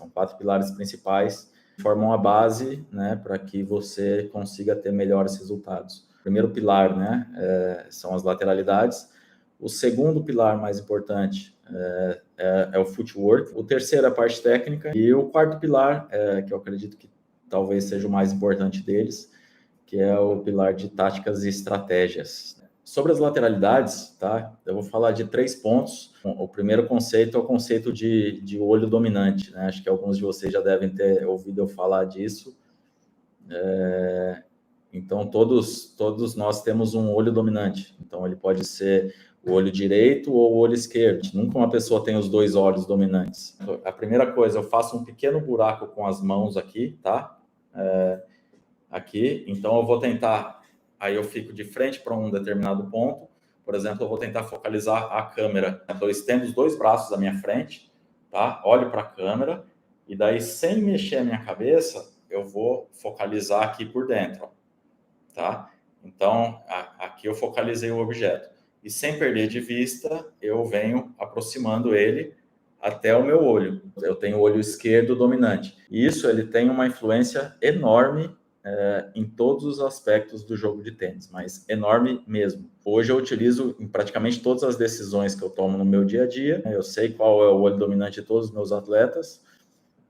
São 4 pilares principais que formam a base, né, para que você consiga ter melhores resultados. O primeiro pilar, né, são as lateralidades. O segundo pilar mais importante é o footwork. O terceiro é a parte técnica. E o quarto pilar, que eu acredito que talvez seja o mais importante deles, que é o pilar de táticas e estratégias. Sobre as lateralidades, tá? Eu vou falar de 3 pontos. O primeiro conceito é o conceito de olho dominante, né? Acho que alguns de vocês já devem ter ouvido eu falar disso. Então, todos nós temos um olho dominante. Então, ele pode ser o olho direito ou o olho esquerdo. Nunca uma pessoa tem os 2 olhos dominantes. A primeira coisa, eu faço um pequeno buraco com as mãos aqui, tá? Aqui. Então, eu vou tentar... Aí, eu fico de frente para um determinado ponto. Por exemplo, eu vou tentar focalizar a câmera. Então, eu estendo os 2 braços à minha frente, tá? Olho para a câmera. E daí, sem mexer a minha cabeça, eu vou focalizar aqui por dentro, ó. Tá? Então, aqui eu focalizei o objeto. E sem perder de vista, eu venho aproximando ele até o meu olho. Eu tenho o olho esquerdo dominante. E isso ele tem uma influência enorme em todos os aspectos do jogo de tênis, mas enorme mesmo. Hoje eu utilizo em praticamente todas as decisões que eu tomo no meu dia a dia. Eu sei qual é o olho dominante de todos os meus atletas.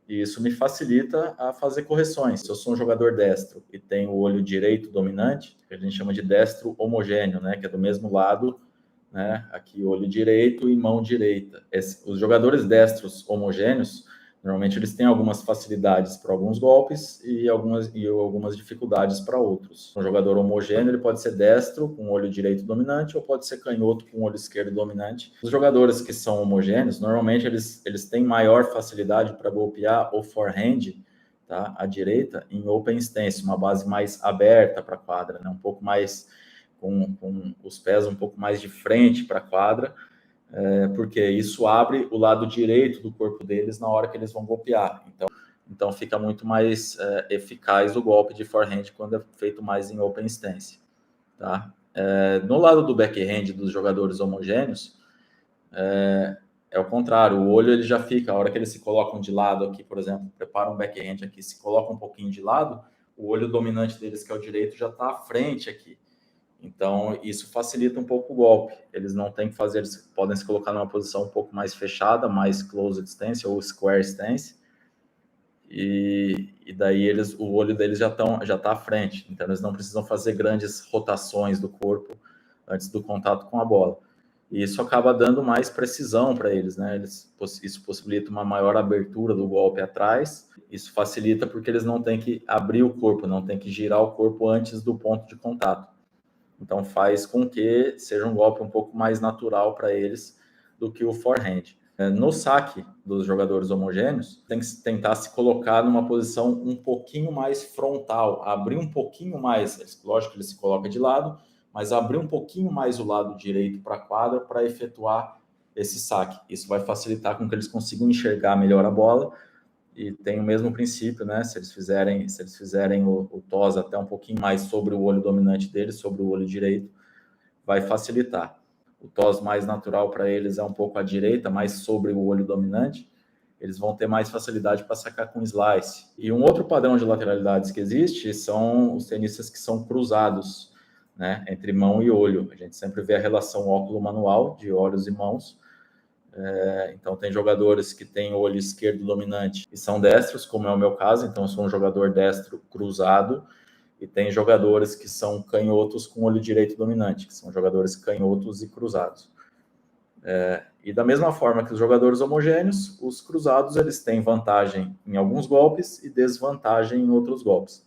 E isso me facilita a fazer correções. Se eu sou um jogador destro e tenho o olho direito dominante, que a gente chama de destro homogêneo, né, que é do mesmo lado, né, aqui olho direito e mão direita. Os jogadores destros homogêneos, normalmente eles têm algumas facilidades para alguns golpes e algumas dificuldades para outros. Um jogador homogêneo, ele pode ser destro com o olho direito dominante ou pode ser canhoto com o olho esquerdo dominante. Os jogadores que são homogêneos, normalmente eles têm maior facilidade para golpear o forehand, tá, à direita, em open stance, uma base mais aberta para a quadra, né, um pouco mais com os pés um pouco mais de frente para a quadra, porque isso abre o lado direito do corpo deles na hora que eles vão golpear. Então fica muito mais eficaz o golpe de forehand quando é feito mais em open stance. Tá? No lado do backhand dos jogadores homogêneos, é o contrário, o olho ele já fica, a hora que eles se colocam de lado aqui, por exemplo, preparam um backhand aqui, se colocam um pouquinho de lado, o olho dominante deles, que é o direito, já está à frente aqui. Então, isso facilita um pouco o golpe. Eles não têm que fazer, eles podem se colocar numa posição um pouco mais fechada, mais closed stance ou square stance. E daí o olho deles já está à frente. Então, eles não precisam fazer grandes rotações do corpo antes do contato com a bola. E isso acaba dando mais precisão para eles, né? Isso possibilita uma maior abertura do golpe atrás. Isso facilita porque eles não têm que abrir o corpo, não têm que girar o corpo antes do ponto de contato. Então, faz com que seja um golpe um pouco mais natural para eles do que o forehand. No saque dos jogadores homogêneos, tem que tentar se colocar numa posição um pouquinho mais frontal, abrir um pouquinho mais, lógico que ele se coloca de lado, mas abrir um pouquinho mais o lado direito para a quadra para efetuar esse saque. Isso vai facilitar com que eles consigam enxergar melhor a bola. E tem o mesmo princípio, né? Se eles fizerem o toss até um pouquinho mais sobre o olho dominante deles, sobre o olho direito, vai facilitar. O toss mais natural para eles é um pouco à direita, mais sobre o olho dominante. Eles vão ter mais facilidade para sacar com slice. E um outro padrão de lateralidades que existe são os tenistas que são cruzados, né? Entre mão e olho. A gente sempre vê a relação óculo-manual de olhos e mãos. Então, tem jogadores que têm o olho esquerdo dominante e são destros, como é o meu caso. Então, eu sou um jogador destro cruzado. E tem jogadores que são canhotos com olho direito dominante, que são jogadores canhotos e cruzados. E da mesma forma que os jogadores homogêneos, os cruzados eles têm vantagem em alguns golpes e desvantagem em outros golpes.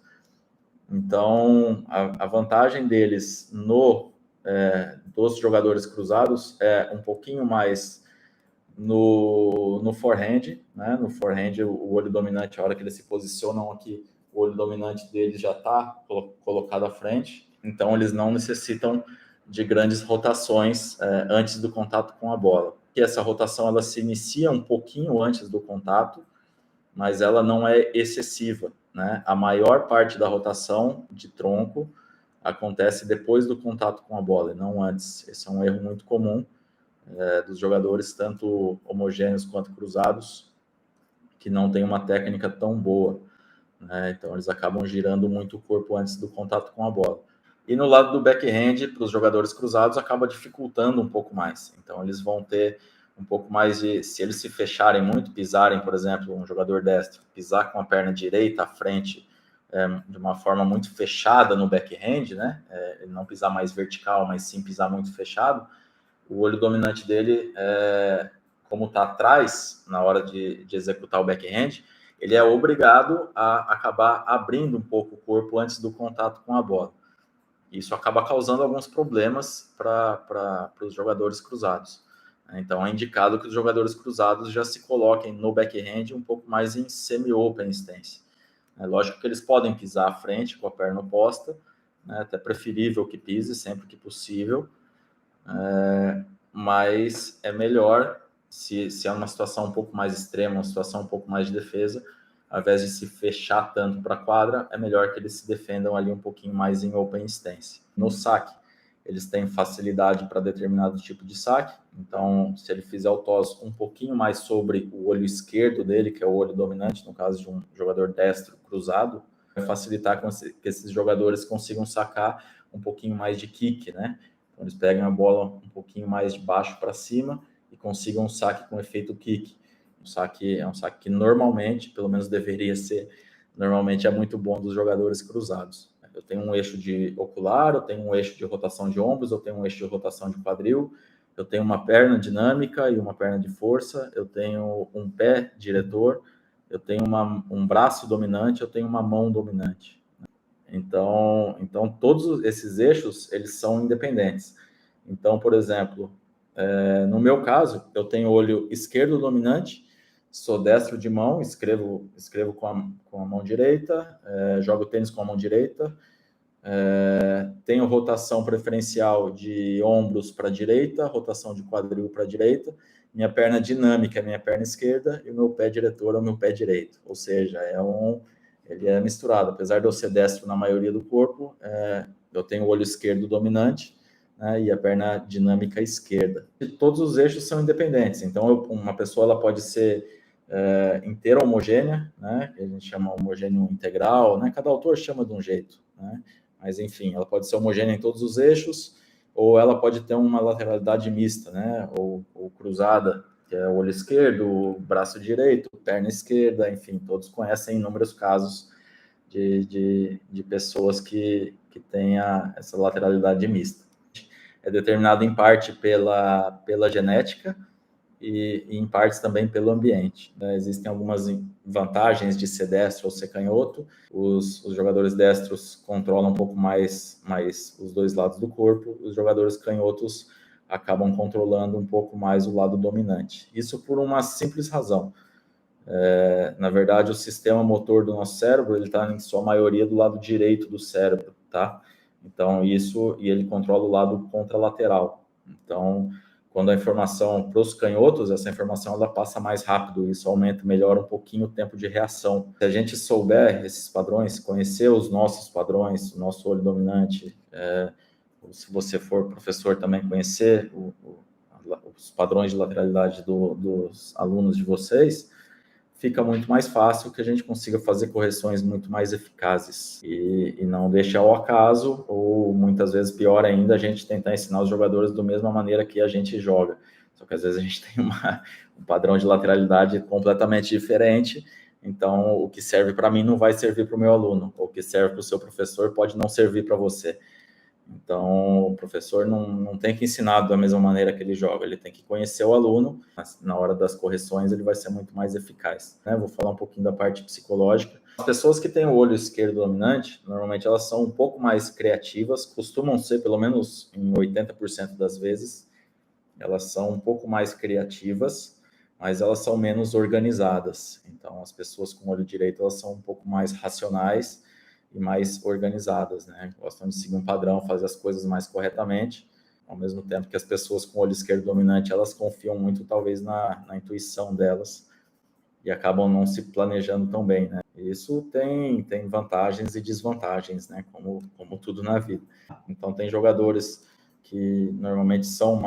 Então, a vantagem deles dos jogadores cruzados é um pouquinho mais no forehand, né? No forehand, o olho dominante, a hora que eles se posicionam aqui, o olho dominante deles já está colocado à frente, então eles não necessitam de grandes rotações antes do contato com a bola. E essa rotação ela se inicia um pouquinho antes do contato, mas ela não é excessiva, né? A maior parte da rotação de tronco acontece depois do contato com a bola, e não antes. Esse é um erro muito comum dos jogadores, tanto homogêneos quanto cruzados, que não têm uma técnica tão boa, né? Então eles acabam girando muito o corpo antes do contato com a bola. E no lado do backhand, para os jogadores cruzados, acaba dificultando um pouco mais. Então eles vão ter um pouco mais de... Se eles se fecharem muito, pisarem, por exemplo, um jogador destro, pisar com a perna direita à frente, de uma forma muito fechada no backhand, né? Ele não pisar mais vertical, mas sim pisar muito fechado, o olho dominante dele, como está atrás na hora de executar o backhand, ele é obrigado a acabar abrindo um pouco o corpo antes do contato com a bola. Isso acaba causando alguns problemas para os jogadores cruzados. Então, é indicado que os jogadores cruzados já se coloquem no backhand um pouco mais em semi-open stance. É lógico que eles podem pisar à frente com a perna oposta, né, até preferível que pise sempre que possível, mas é melhor, se é uma situação um pouco mais extrema, uma situação um pouco mais de defesa, ao invés de se fechar tanto para a quadra, é melhor que eles se defendam ali um pouquinho mais em open stance. No saque, eles têm facilidade para determinado tipo de saque, então se ele fizer o toss um pouquinho mais sobre o olho esquerdo dele, que é o olho dominante, no caso de um jogador destro cruzado, vai facilitar que esses jogadores consigam sacar um pouquinho mais de kick, né? Então eles pegam a bola um pouquinho mais de baixo para cima e consigam um saque com efeito kick. É um saque que normalmente, pelo menos deveria ser, normalmente é muito bom dos jogadores cruzados. Eu tenho um eixo de ocular, eu tenho um eixo de rotação de ombros, eu tenho um eixo de rotação de quadril, eu tenho uma perna dinâmica e uma perna de força, eu tenho um pé diretor, eu tenho um braço dominante, eu tenho uma mão dominante. Então todos esses eixos, eles são independentes. Então, por exemplo, no meu caso, eu tenho olho esquerdo dominante, sou destro de mão, escrevo com a mão direita, jogo tênis com a mão direita, tenho rotação preferencial de ombros para a direita, rotação de quadril para a direita, minha perna dinâmica é minha perna esquerda e o meu pé diretor é o meu pé direito. Ou seja, ele é misturado. Apesar de eu ser destro na maioria do corpo, eu tenho o olho esquerdo dominante, né, e a perna dinâmica esquerda. E todos os eixos são independentes. Então, uma pessoa ela pode ser inteira homogênea, né, que a gente chama homogêneo integral, né, cada autor chama de um jeito, né, mas enfim, ela pode ser homogênea em todos os eixos, ou ela pode ter uma lateralidade mista, né, ou cruzada, que é o olho esquerdo, o braço direito, perna esquerda, enfim, todos conhecem inúmeros casos de pessoas que têm essa lateralidade mista. É determinado em parte pela genética e em partes também pelo ambiente, né? Existem algumas vantagens de ser destro ou ser canhoto. Os jogadores destros controlam um pouco mais os dois lados do corpo, os jogadores canhotos acabam controlando um pouco mais o lado dominante. Isso por uma simples razão. Na verdade, o sistema motor do nosso cérebro, ele está em sua maioria do lado direito do cérebro, tá? Então, e ele controla o lado contralateral. Então, quando a informação para os canhotos, essa informação ela passa mais rápido, isso melhora um pouquinho o tempo de reação. Se a gente souber esses padrões, conhecer os nossos padrões, o nosso olho dominante, se você for professor também conhecer os padrões de lateralidade dos alunos de vocês, fica muito mais fácil que a gente consiga fazer correções muito mais eficazes e não deixar ao acaso, ou muitas vezes, pior ainda, a gente tentar ensinar os jogadores da mesma maneira que a gente joga. Só que às vezes a gente tem um padrão de lateralidade completamente diferente, então o que serve para mim não vai servir para o meu aluno, o que serve para o seu professor pode não servir para você. Então, o professor não tem que ensinar da mesma maneira que ele joga, ele tem que conhecer o aluno, mas na hora das correções ele vai ser muito mais eficaz, né? Vou falar um pouquinho da parte psicológica. As pessoas que têm o olho esquerdo dominante, normalmente elas são um pouco mais criativas, costumam ser, pelo menos em 80% das vezes, elas são um pouco mais criativas, mas elas são menos organizadas. Então, as pessoas com o olho direito, elas são um pouco mais racionais e mais organizadas, né? Gostam de seguir um padrão, fazer as coisas mais corretamente, ao mesmo tempo que as pessoas com o olho esquerdo dominante, elas confiam muito, talvez, na intuição delas e acabam não se planejando tão bem, né? Isso tem vantagens e desvantagens, né? Como tudo na vida. Então, tem jogadores que normalmente são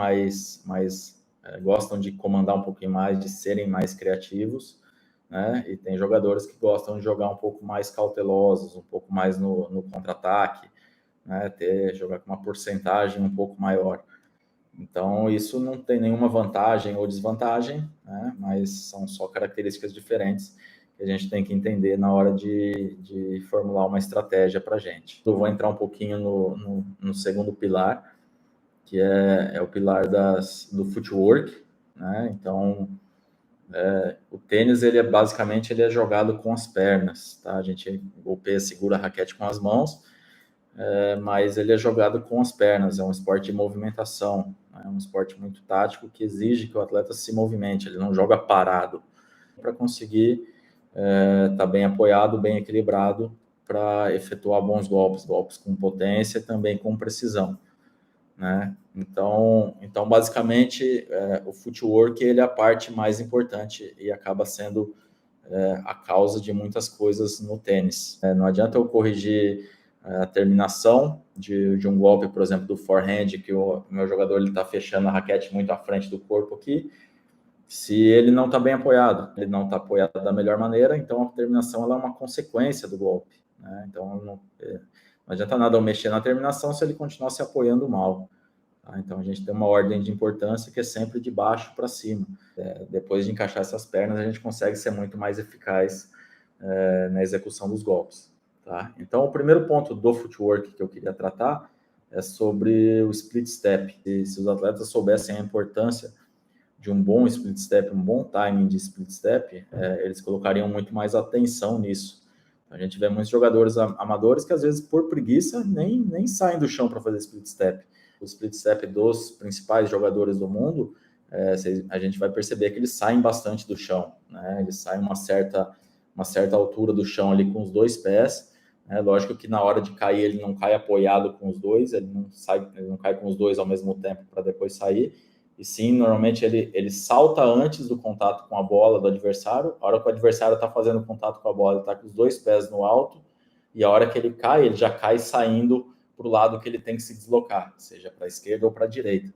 gostam de comandar um pouquinho mais, de serem mais criativos, né? E tem jogadores que gostam de jogar um pouco mais cautelosos, um pouco mais no contra-ataque, né? Jogar com uma porcentagem um pouco maior. Então, isso não tem nenhuma vantagem ou desvantagem, né? Mas são só características diferentes que a gente tem que entender na hora de formular uma estratégia para a gente. Eu vou entrar um pouquinho no segundo pilar, que é o pilar do footwork, né? Então, o tênis, basicamente, ele é jogado com as pernas, tá? A gente golpeia, segura a raquete com as mãos, mas ele é jogado com as pernas, é um esporte de movimentação, né? É um esporte muito tático que exige que o atleta se movimente, ele não joga parado, para conseguir estar bem apoiado, bem equilibrado, para efetuar bons golpes com potência e também com precisão, né? Então basicamente, o footwork ele é a parte mais importante e acaba sendo a causa de muitas coisas no tênis. Não adianta eu corrigir a terminação de um golpe, por exemplo, do forehand, que o meu jogador está fechando a raquete muito à frente do corpo aqui, se ele não está bem apoiado, ele não está apoiado da melhor maneira, então a terminação ela é uma consequência do golpe, né? Então não adianta nada eu mexer na terminação se ele continuar se apoiando mal. Tá? Então a gente tem uma ordem de importância que é sempre de baixo para cima. Depois de encaixar essas pernas, a gente consegue ser muito mais eficaz na execução dos golpes. Tá? Então, o primeiro ponto do footwork que eu queria tratar é sobre o split step. Se os atletas soubessem a importância de um bom split step, um bom timing de split step, eles colocariam muito mais atenção nisso. A gente vê muitos jogadores amadores que, às vezes, por preguiça, nem saem do chão para fazer split step. O split step dos principais jogadores do mundo, a gente vai perceber que eles saem bastante do chão, né? Eles saem uma certa altura do chão ali com os dois pés. Lógico que na hora de cair ele não cai apoiado com os dois, ele não cai com os dois ao mesmo tempo para depois sair. E sim, normalmente ele salta antes do contato com a bola do adversário. A hora que o adversário está fazendo contato com a bola, ele está com os dois pés no alto. E a hora que ele já cai saindo para o lado que ele tem que se deslocar, seja para a esquerda ou para a direita.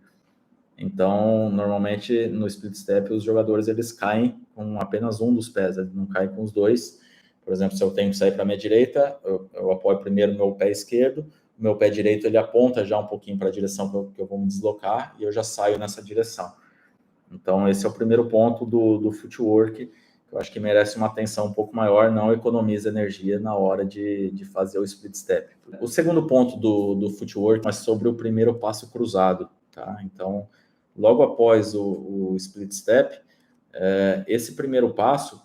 Então, normalmente no split step, os jogadores eles caem com apenas um dos pés, eles não caem com os dois. Por exemplo, se eu tenho que sair para a minha direita, eu apoio primeiro o meu pé esquerdo, o meu pé direito ele aponta já um pouquinho para a direção que eu vou me deslocar e eu já saio nessa direção. Então, esse é o primeiro ponto do footwork, que eu acho que merece uma atenção um pouco maior, não economiza energia na hora de fazer o split step. O segundo ponto do footwork é sobre o primeiro passo cruzado, tá? Então, logo após o split step, esse primeiro passo,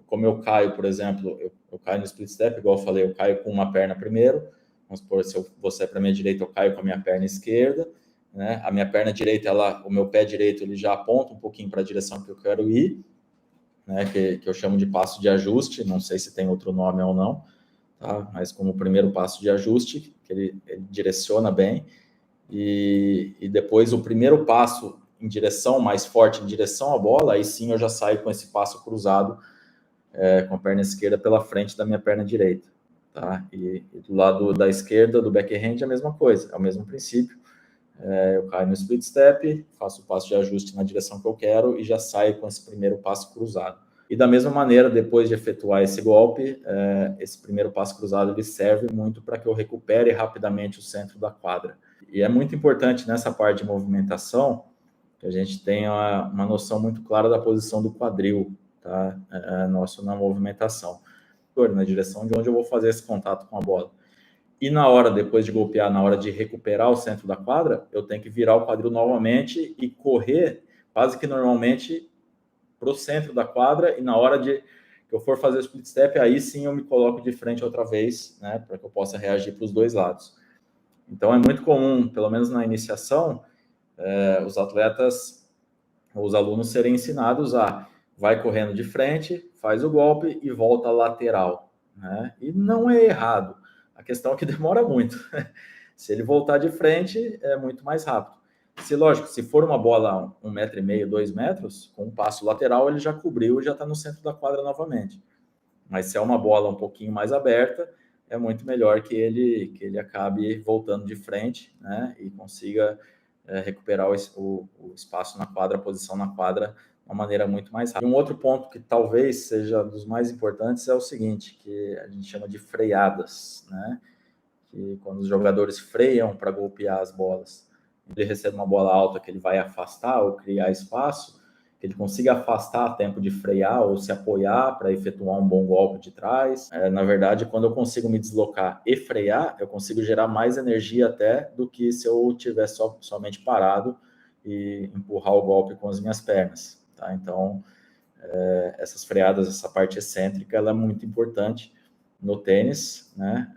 como eu caio, por exemplo, eu caio no split step, igual eu falei, eu caio com uma perna primeiro, vamos supor, se eu vou sair para a minha direita, eu caio com a minha perna esquerda, né? A minha perna direita, o meu pé direito, ele já aponta um pouquinho para a direção que eu quero ir, né? Que eu chamo de passo de ajuste, não sei se tem outro nome ou não, tá? Mas como primeiro passo de ajuste, que ele direciona bem, e depois o primeiro passo em direção mais forte, em direção à bola, aí sim eu já saio com esse passo cruzado, com a perna esquerda pela frente da minha perna direita, tá? E do lado da esquerda, do backhand, é a mesma coisa, é o mesmo princípio. Eu caio no split step, faço o passo de ajuste na direção que eu quero e já saio com esse primeiro passo cruzado. E da mesma maneira, depois de efetuar esse golpe, esse primeiro passo cruzado ele serve muito para que eu recupere rapidamente o centro da quadra. E é muito importante nessa parte de movimentação que a gente tenha uma noção muito clara da posição do quadril, tá? Nosso na movimentação, na direção de onde eu vou fazer esse contato com a bola. E na hora, depois de golpear, na hora de recuperar o centro da quadra, eu tenho que virar o quadril novamente e correr, quase que normalmente, para o centro da quadra. E na hora que eu for fazer o split step, aí sim eu me coloco de frente outra vez, né, para que eu possa reagir para os dois lados. Então é muito comum, pelo menos na iniciação, os atletas, os alunos serem ensinados a vai correndo de frente, faz o golpe e volta lateral, né? E não é errado. A questão é que demora muito. Se ele voltar de frente, é muito mais rápido. Lógico, se for uma bola 1,5 m, 2 metros, com um passo lateral, ele já cobriu e já está no centro da quadra novamente. Mas se é uma bola um pouquinho mais aberta, é muito melhor que ele acabe voltando de frente, né? E consiga recuperar o espaço na quadra, a posição na quadra uma maneira muito mais rápida. E um outro ponto que talvez seja dos mais importantes é o seguinte, que a gente chama de freadas, né? Que quando os jogadores freiam para golpear as bolas, ele recebe uma bola alta que ele vai afastar ou criar espaço, que ele consiga afastar a tempo de frear ou se apoiar para efetuar um bom golpe de trás. Na verdade, quando eu consigo me deslocar e frear, eu consigo gerar mais energia até do que se eu estiver somente parado e empurrar o golpe com as minhas pernas. Tá? Então, essas freadas, essa parte excêntrica, ela é muito importante no tênis, né?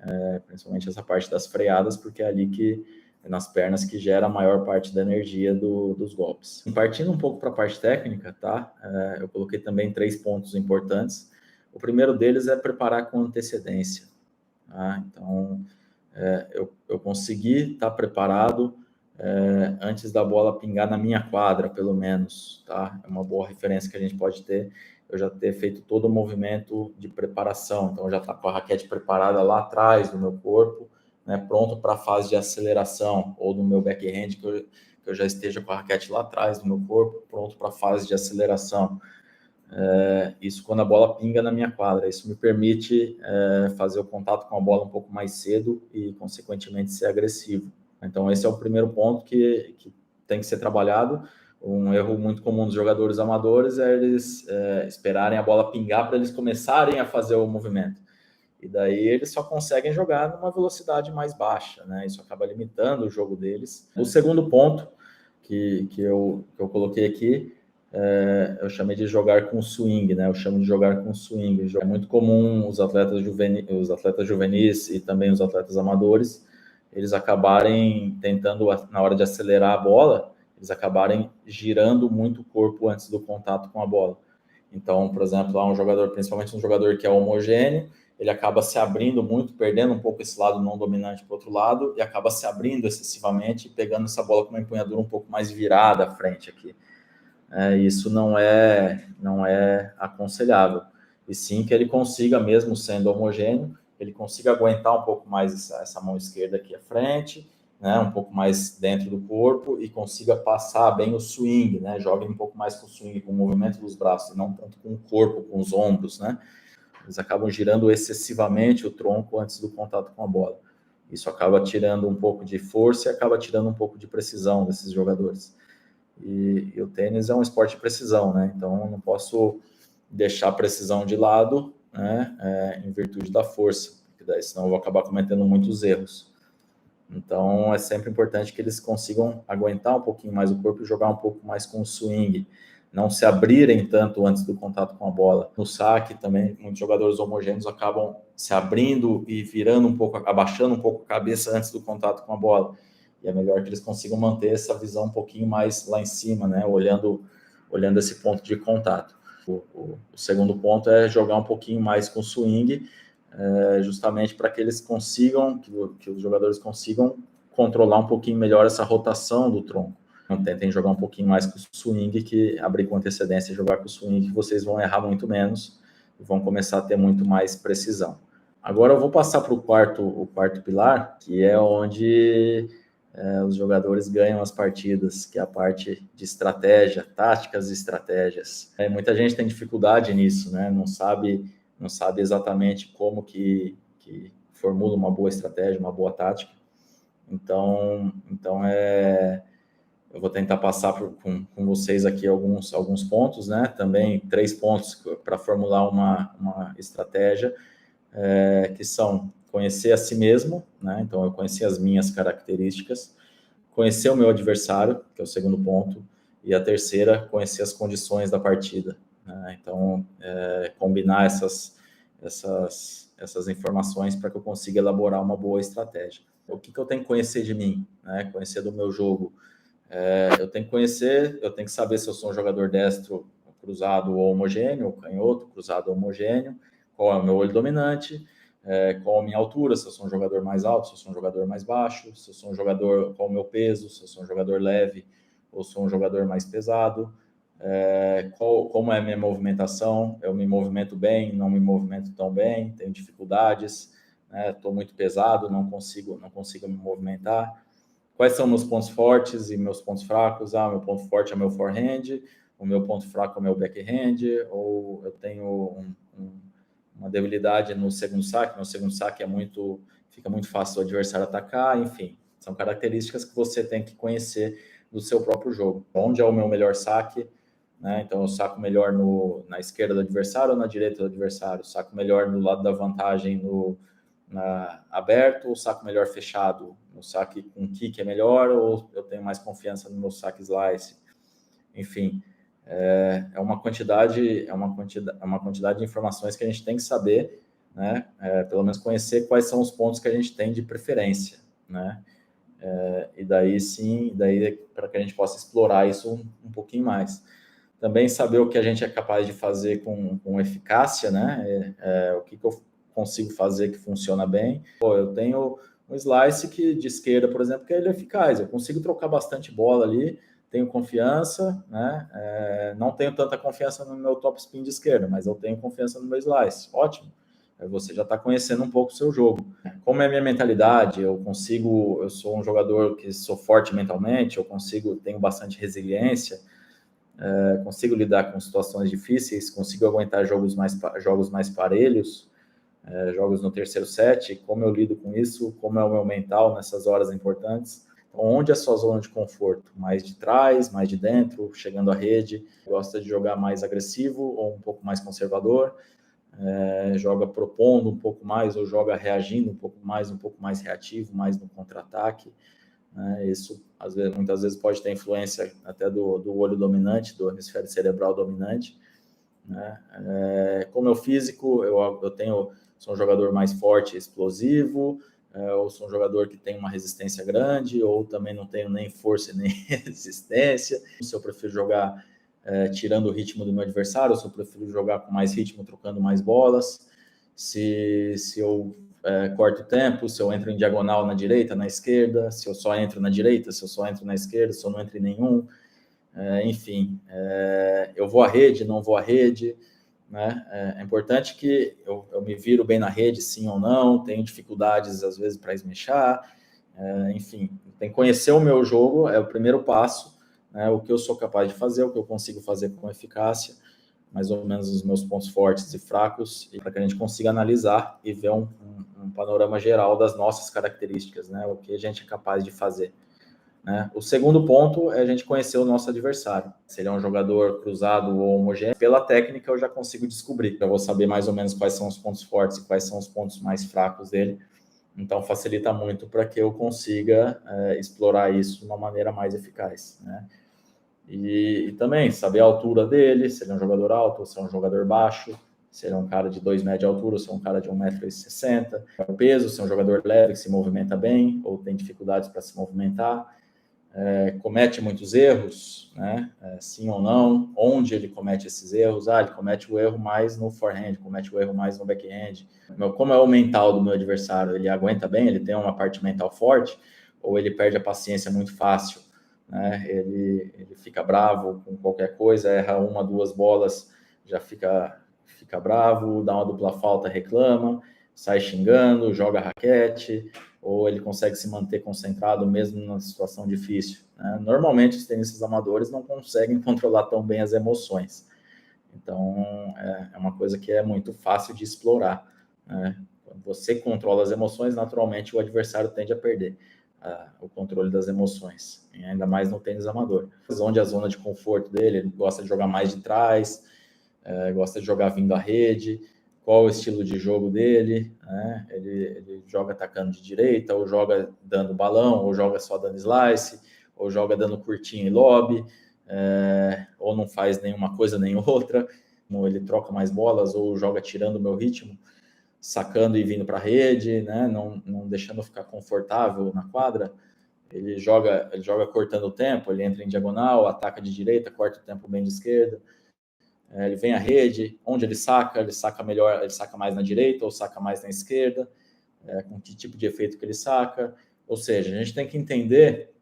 Principalmente essa parte das freadas, porque é ali que é nas pernas que gera a maior parte da energia dos golpes. Partindo um pouco para a parte técnica, tá? Eu coloquei também 3 pontos importantes. O primeiro deles é preparar com antecedência. Tá? Então, eu consegui estar preparado antes da bola pingar na minha quadra, pelo menos, tá? É uma boa referência que a gente pode ter. Eu já ter feito todo o movimento de preparação, então já está com a raquete preparada lá atrás do meu corpo, né, pronto para a fase de aceleração, ou do meu backhand, que eu já esteja com a raquete lá atrás do meu corpo, pronto para a fase de aceleração. Isso quando a bola pinga na minha quadra. Isso me permite fazer o contato com a bola um pouco mais cedo e, consequentemente, ser agressivo. Então, esse é o primeiro ponto que tem que ser trabalhado. Um erro muito comum dos jogadores amadores é eles esperarem a bola pingar para eles começarem a fazer o movimento. E daí eles só conseguem jogar numa velocidade mais baixa, né? Isso acaba limitando o jogo deles. O segundo ponto que eu coloquei aqui, eu chamei de jogar com swing, né? Eu chamo de jogar com swing. É muito comum os atletas juvenis e também os atletas amadores, eles acabarem tentando, na hora de acelerar a bola, eles acabarem girando muito o corpo antes do contato com a bola. Então, por exemplo, há um jogador, principalmente um jogador que é homogêneo, ele acaba se abrindo muito, perdendo um pouco esse lado não dominante para o outro lado, e acaba se abrindo excessivamente, pegando essa bola com uma empunhadura um pouco mais virada à frente aqui. Isso não é aconselhável. E sim que ele consiga, mesmo sendo homogêneo, ele consiga aguentar um pouco mais essa mão esquerda aqui à frente, né, um pouco mais dentro do corpo, e consiga passar bem o swing, né, jogue um pouco mais com o swing, com o movimento dos braços, e não tanto com o corpo, com os ombros, né. Eles acabam girando excessivamente o tronco antes do contato com a bola. Isso acaba tirando um pouco de força e acaba tirando um pouco de precisão desses jogadores. E o tênis é um esporte de precisão, né? Então, eu não posso deixar a precisão de lado, né, em virtude da força, porque daí senão eu vou acabar cometendo muitos erros. Então, é sempre importante que eles consigam aguentar um pouquinho mais o corpo e jogar um pouco mais com o swing, não se abrirem tanto antes do contato com a bola. No saque também, muitos jogadores homogêneos acabam se abrindo e virando um pouco, abaixando um pouco a cabeça antes do contato com a bola. E é melhor que eles consigam manter essa visão um pouquinho mais lá em cima, né, olhando esse ponto de contato. O segundo ponto é jogar um pouquinho mais com swing, justamente para que eles consigam, que os jogadores consigam controlar um pouquinho melhor essa rotação do tronco. Então, tentem jogar um pouquinho mais com o swing, que abrir com antecedência e jogar com o swing, que vocês vão errar muito menos e vão começar a ter muito mais precisão. Agora eu vou passar para o quarto pilar, que é onde os jogadores ganham as partidas, que é a parte de estratégia, táticas e estratégias. Muita gente tem dificuldade nisso, né? Não sabe exatamente como que formula uma boa estratégia, uma boa tática. Então eu vou tentar passar com vocês aqui alguns pontos, né? Também 3 pontos para formular uma estratégia, que são conhecer a si mesmo, né? Então, eu conheci as minhas características, conhecer o meu adversário, que é o segundo ponto, e a terceira, conhecer as condições da partida, né? Então, combinar essas informações para que eu consiga elaborar uma boa estratégia. O que eu tenho que conhecer de mim, né? Conhecer do meu jogo. Eu tenho que saber se eu sou um jogador destro, cruzado ou homogêneo, ou canhoto, cruzado ou homogêneo, qual é o meu olho dominante, qual a minha altura, se eu sou um jogador mais alto, se eu sou um jogador mais baixo, se eu sou um jogador, qual o meu peso, se eu sou um jogador leve ou sou um jogador mais pesado, como é a minha movimentação, eu me movimento bem, não me movimento tão bem, tenho dificuldades, estou muito pesado, não consigo me movimentar. Quais são meus pontos fortes e meus pontos fracos? Meu ponto forte é meu forehand, o o meu ponto fraco é o meu backhand, ou eu tenho uma debilidade no segundo saque, meu segundo saque fica muito fácil o adversário atacar, enfim, são características que você tem que conhecer do seu próprio jogo. Onde é o meu melhor saque, né? Então eu saco melhor na esquerda do adversário ou na direita do adversário, saco melhor no lado da vantagem aberto ou saco melhor fechado, no saque com kick é melhor ou eu tenho mais confiança no meu saque slice, enfim, é uma quantidade de informações que a gente tem que saber, né? Pelo menos conhecer quais são os pontos que a gente tem de preferência, né? E daí sim, para que a gente possa explorar isso um pouquinho mais. Também saber o que a gente é capaz de fazer com eficácia, né? O que eu consigo fazer que funciona bem. Eu tenho um slice de esquerda, por exemplo, que ele é eficaz. Eu consigo trocar bastante bola ali, tenho confiança, né? Não tenho tanta confiança no meu top spin de esquerda, mas eu tenho confiança no meu slice. Ótimo. Você já está conhecendo um pouco o seu jogo. Como é a minha mentalidade, eu sou um jogador que sou forte mentalmente, tenho bastante resiliência, consigo lidar com situações difíceis, consigo aguentar jogos mais parelhos, jogos no terceiro set, como eu lido com isso, como é o meu mental nessas horas importantes. Então, onde é a sua zona de conforto? Mais de trás, mais de dentro, chegando à rede? Gosta de jogar mais agressivo ou um pouco mais conservador? Joga propondo um pouco mais ou joga reagindo um pouco mais reativo, mais no contra-ataque? Isso, muitas vezes, pode ter influência até do olho dominante, do hemisfério cerebral dominante. Né? Como é o físico, sou um jogador mais forte, explosivo, ou sou um jogador que tem uma resistência grande, ou também não tenho nem força nem resistência. Se eu prefiro jogar tirando o ritmo do meu adversário, ou se eu prefiro jogar com mais ritmo, trocando mais bolas, se eu corto o tempo, se eu entro em diagonal na direita, na esquerda, se eu só entro na direita, se eu só entro na esquerda, se eu não entro em nenhum, enfim, eu vou à rede, não vou à rede, né? É importante que eu me viro bem na rede, sim ou não, tenho dificuldades às vezes para esmechar, enfim, tem que conhecer o meu jogo, é o primeiro passo, né? O que eu sou capaz de fazer, o que eu consigo fazer com eficácia, mais ou menos os meus pontos fortes e fracos, para que a gente consiga analisar e ver um panorama geral das nossas características, né? O que a gente é capaz de fazer. Né? O segundo ponto é a gente conhecer o nosso adversário. Se ele é um jogador cruzado ou homogêneo, pela técnica eu já consigo descobrir. Eu vou saber mais ou menos quais são os pontos fortes e quais são os pontos mais fracos dele. Então facilita muito para que eu consiga explorar isso de uma maneira mais eficaz. Né? E também saber a altura dele, se ele é um jogador alto ou se é um jogador baixo, se ele é um cara de 2 metros de altura ou se é um cara de 1,60 m. O peso, se é um jogador leve que se movimenta bem ou tem dificuldades para se movimentar. Comete muitos erros, né? Sim ou não, onde ele comete esses erros? Ele comete o erro mais no forehand, comete o erro mais no backhand. Como é o mental do meu adversário? Ele aguenta bem? Ele tem uma parte mental forte? Ou ele perde a paciência muito fácil? Né? Ele fica bravo com qualquer coisa, erra uma, duas bolas, já fica bravo, dá uma dupla falta, reclama, sai xingando, joga raquete, ou ele consegue se manter concentrado mesmo numa situação difícil. Né? Normalmente, os tenistas amadores não conseguem controlar tão bem as emoções. Então, é uma coisa que é muito fácil de explorar. Né? Quando você controla as emoções, naturalmente o adversário tende a perder o controle das emoções, e ainda mais no tênis amador. Onde a zona de conforto dele, ele gosta de jogar mais de trás, gosta de jogar vindo à rede, qual o estilo de jogo dele, né? Ele joga atacando de direita, ou joga dando balão, ou joga só dando slice, ou joga dando curtinho e lobby, ou não faz nenhuma coisa nem outra, ou ele troca mais bolas, ou joga tirando o meu ritmo, sacando e vindo para a rede, né? Não deixando eu ficar confortável na quadra. Ele joga cortando o tempo, ele entra em diagonal, ataca de direita, corta o tempo bem de esquerda. Ele vem à rede, onde ele saca melhor, ele saca mais na direita ou saca mais na esquerda, com que tipo de efeito que ele saca. Ou seja, a gente tem que entender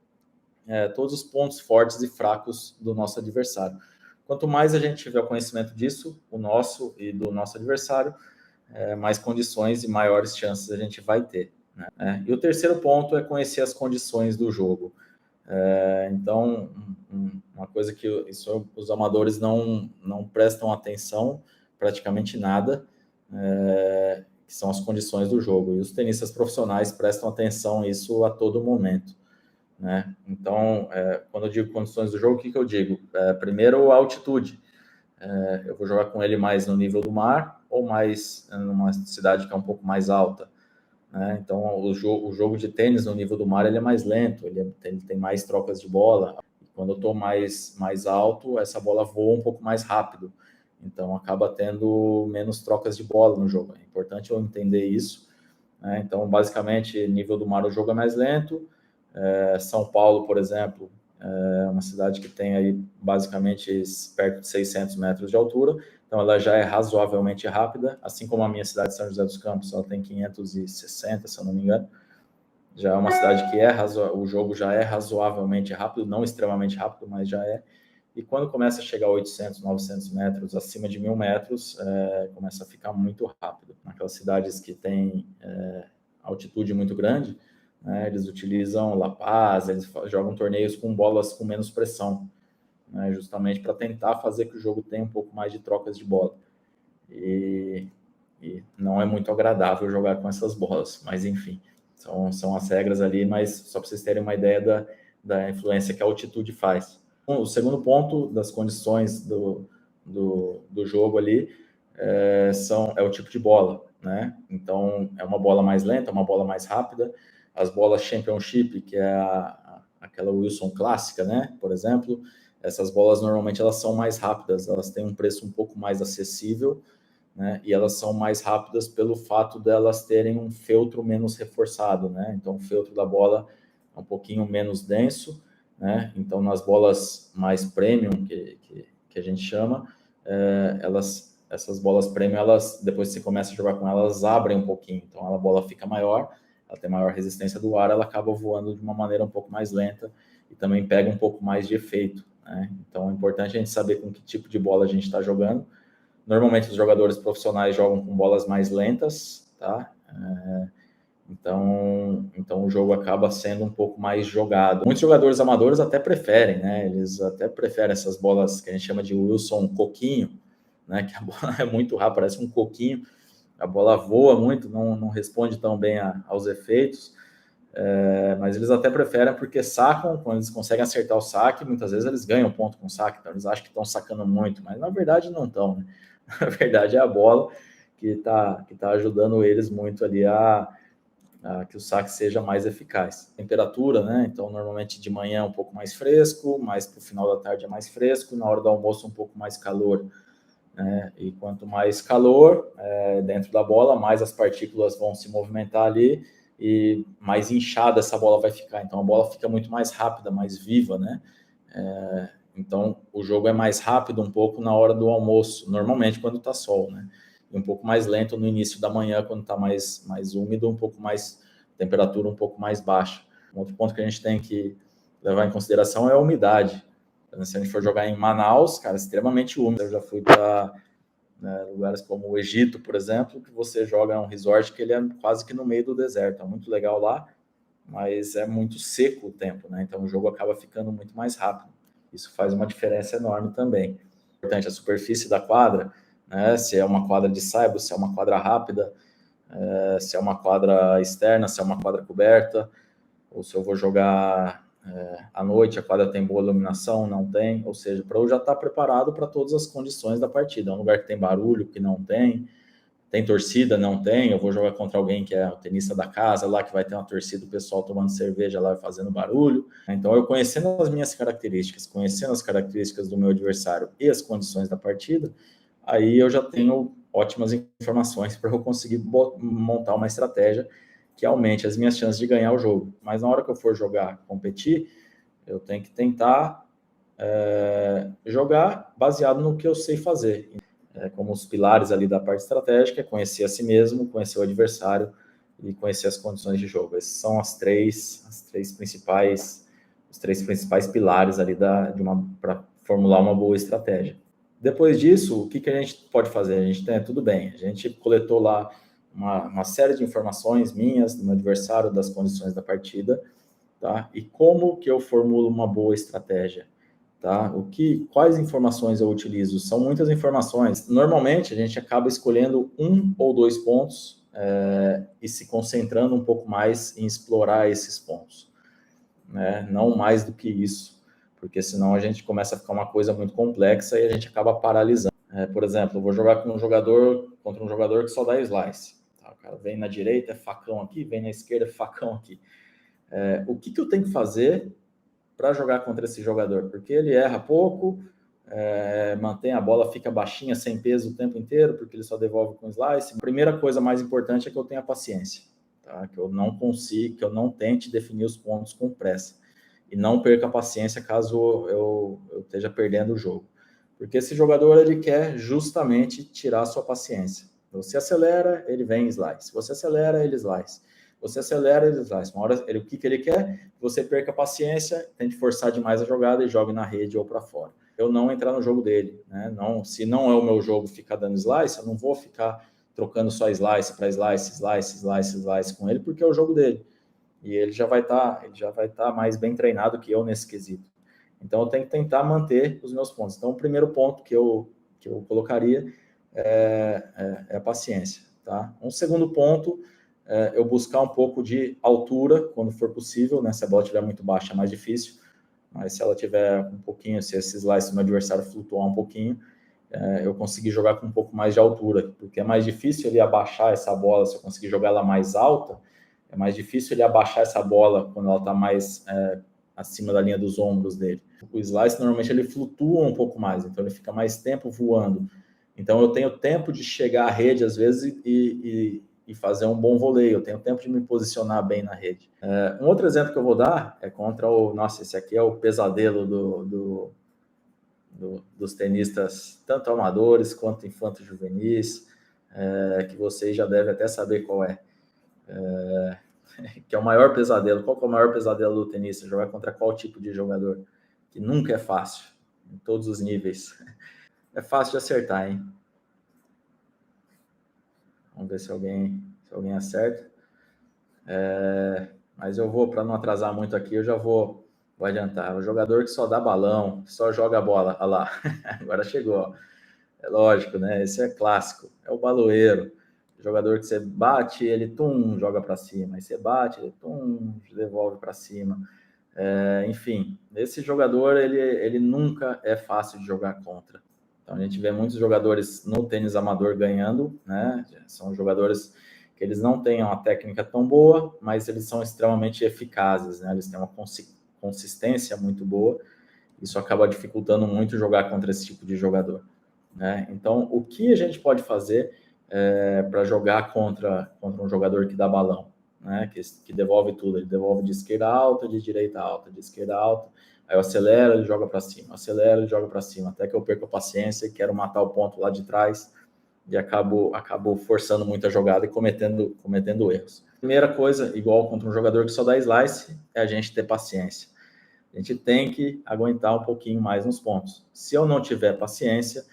todos os pontos fortes e fracos do nosso adversário. Quanto mais a gente tiver conhecimento disso, o nosso e do nosso adversário, mais condições e maiores chances a gente vai ter. Né? E o terceiro ponto é conhecer as condições do jogo. Então, uma coisa que os amadores não prestam atenção praticamente nada, que são as condições do jogo. E os tenistas profissionais prestam atenção a isso a todo momento, né? Então, quando eu digo condições do jogo, o que eu digo? Primeiro, a altitude. Eu vou jogar com ele mais no nível do mar ou mais numa cidade que é um pouco mais alta, né? Então, o jogo de tênis no nível do mar ele é mais lento, ele tem mais trocas de bola. Quando eu estou mais alto, essa bola voa um pouco mais rápido. Então, acaba tendo menos trocas de bola no jogo. É importante eu entender isso, né? Então, basicamente, nível do mar o jogo é mais lento. São Paulo, por exemplo, é uma cidade que tem aí basicamente perto de 600 metros de altura. Então, ela já é razoavelmente rápida, assim como a minha cidade de São José dos Campos, ela tem 560, se eu não me engano. Já é uma cidade que o jogo já é razoavelmente rápido, não extremamente rápido, mas já é. E quando começa a chegar a 800, 900 metros, acima de 1.000 metros, começa a ficar muito rápido. Naquelas cidades que têm altitude muito grande, né, eles utilizam La Paz, eles jogam torneios com bolas com menos pressão, né, justamente para tentar fazer que o jogo tenha um pouco mais de trocas de bola. E não é muito agradável jogar com essas bolas, mas enfim, são as regras ali, mas só para vocês terem uma ideia da influência que a altitude faz. O segundo ponto das condições do jogo ali é o tipo de bola, né? Então, é uma bola mais lenta, uma bola mais rápida. As bolas Championship, que é aquela Wilson clássica, né? Por exemplo, essas bolas normalmente elas são mais rápidas, elas têm um preço um pouco mais acessível, né? E elas são mais rápidas pelo fato delas terem um feltro menos reforçado, né? Então, o feltro da bola é um pouquinho menos denso, né? Então, nas bolas mais premium, que a gente chama, essas bolas premium, depois que você começa a jogar com elas, abrem um pouquinho. Então, a bola fica maior, ela tem maior resistência do ar, ela acaba voando de uma maneira um pouco mais lenta e também pega um pouco mais de efeito, né? Então, é importante a gente saber com que tipo de bola a gente está jogando. Normalmente, os jogadores profissionais jogam com bolas mais lentas, tá? Então o jogo acaba sendo um pouco mais jogado. Muitos jogadores amadores até preferem, né? Eles até preferem essas bolas que a gente chama de Wilson coquinho, né? Que a bola é muito rápida, parece um coquinho. A bola voa muito, não responde tão bem aos efeitos. Mas eles até preferem porque sacam, quando eles conseguem acertar o saque, muitas vezes eles ganham ponto com o saque, então eles acham que estão sacando muito, mas na verdade não estão, né? Na verdade é a bola que está ajudando eles muito ali a que o saque seja mais eficaz. Temperatura, né? Então, normalmente de manhã é um pouco mais fresco, mas para o final da tarde é mais fresco, na hora do almoço um pouco mais calor, né? E quanto mais calor dentro da bola, mais as partículas vão se movimentar ali e mais inchada essa bola vai ficar. Então, a bola fica muito mais rápida, mais viva, né? Então, o jogo é mais rápido um pouco na hora do almoço, normalmente quando está sol, né? E um pouco mais lento no início da manhã, quando está mais úmido, um pouco mais, temperatura um pouco mais baixa. Um outro ponto que a gente tem que levar em consideração é a umidade. Então, se a gente for jogar em Manaus, cara, extremamente úmido. Eu já fui para lugares como o Egito, por exemplo, que você joga um resort que ele é quase que no meio do deserto. É muito legal lá, mas é muito seco o tempo, né? Então o jogo acaba ficando muito mais rápido. Isso faz uma diferença enorme também. Importante a superfície da quadra, né? Se é uma quadra de saibro, se é uma quadra rápida, se é uma quadra externa, se é uma quadra coberta, ou se eu vou jogar à noite, a quadra tem boa iluminação, não tem, ou seja, para eu já estar preparado para todas as condições da partida. É um lugar que tem barulho, que não tem torcida, não tem, eu vou jogar contra alguém que é o tenista da casa lá, que vai ter uma torcida, o pessoal tomando cerveja lá, fazendo barulho. Então, eu conhecendo as minhas características, conhecendo as características do meu adversário e as condições da partida, aí eu já tenho ótimas informações para eu conseguir montar uma estratégia que aumente as minhas chances de ganhar o jogo. Mas na hora que eu for jogar, competir, eu tenho que tentar jogar baseado no que eu sei fazer. Como os pilares ali da parte estratégica, é conhecer a si mesmo, conhecer o adversário e conhecer as condições de jogo. Esses são os três principais pilares ali para formular uma boa estratégia. Depois disso, o que a gente pode fazer? A gente tem tudo bem, a gente coletou lá uma série de informações minhas, do meu adversário, das condições da partida, tá? E como que eu formulo uma boa estratégia? Tá? Quais informações eu utilizo? São muitas informações. Normalmente, a gente acaba escolhendo 1 ou 2 pontos e se concentrando um pouco mais em explorar esses pontos, né? Não mais do que isso, porque senão a gente começa a ficar uma coisa muito complexa e a gente acaba paralisando. Por exemplo, eu vou jogar contra um jogador que só dá slice. Tá? O cara vem na direita, é facão aqui, vem na esquerda, é facão aqui. O que eu tenho que fazer para jogar contra esse jogador? Porque ele erra pouco, mantém a bola, fica baixinha, sem peso o tempo inteiro, porque ele só devolve com slice. A primeira coisa mais importante é que eu tenha paciência, tá? Que eu não consiga, que eu não tente definir os pontos com pressa. E não perca a paciência caso eu esteja perdendo o jogo. Porque esse jogador, ele quer justamente tirar a sua paciência. Você acelera, ele vem slice. Você acelera, ele slice. Você acelera, ele slice. Uma hora, o que ele quer? Você perca a paciência, tente forçar demais a jogada e jogue na rede ou para fora. Eu não entrar no jogo dele, né? Não, se não é o meu jogo ficar dando slice, eu não vou ficar trocando só slice para slice, slice, slice, slice com ele, porque é o jogo dele. E ele já vai estar mais bem treinado que eu nesse quesito. Então, eu tenho que tentar manter os meus pontos. Então, o primeiro ponto que eu colocaria é a paciência. Tá? Um segundo ponto é eu buscar um pouco de altura, quando for possível, né? Se a bola estiver muito baixa, é mais difícil. Mas se ela tiver um pouquinho, se esse slice do meu adversário flutuar um pouquinho, eu conseguir jogar com um pouco mais de altura, porque é mais difícil ele abaixar essa bola, se eu conseguir jogar ela mais alta, é mais difícil ele abaixar essa bola quando ela está mais acima da linha dos ombros dele. O slice, normalmente, ele flutua um pouco mais, então ele fica mais tempo voando. Então, eu tenho tempo de chegar à rede, às vezes, e fazer um bom voleio. Eu tenho tempo de me posicionar bem na rede. Um outro exemplo que eu vou dar é contra o... Nossa, esse aqui é o pesadelo dos tenistas, tanto amadores quanto infanto-juvenis, que vocês já devem até saber qual é. Que é o maior pesadelo. Qual que é o maior pesadelo do tenista? Jogar contra qual tipo de jogador? Que nunca é fácil, em todos os níveis. É fácil de acertar, hein? Vamos ver se alguém acerta. Mas eu vou, para não atrasar muito aqui, eu já vou adiantar. O jogador que só dá balão, que só joga a bola. Olha lá, agora chegou. É lógico, né? Esse é clássico. É o baloeiro. O jogador que você bate, ele joga para cima. Aí você bate, ele devolve para cima. Enfim, esse jogador, ele nunca é fácil de jogar contra. Então, a gente vê muitos jogadores no tênis amador ganhando, né? São jogadores que eles não têm uma técnica tão boa, mas eles são extremamente eficazes, né? Eles têm uma consistência muito boa. Isso acaba dificultando muito jogar contra esse tipo de jogador, né? Então, o que a gente pode fazer para jogar contra um jogador que dá balão, né? Que devolve tudo? Ele devolve de esquerda alta, de direita alta, de esquerda alta. Aí eu acelero, ele joga para cima, acelera, ele joga para cima, até que eu perco a paciência e quero matar o ponto lá de trás e acabo forçando muito a jogada e cometendo erros. Primeira coisa, igual contra um jogador que só dá slice, é a gente ter paciência. A gente tem que aguentar um pouquinho mais nos pontos. Se eu não tiver paciência,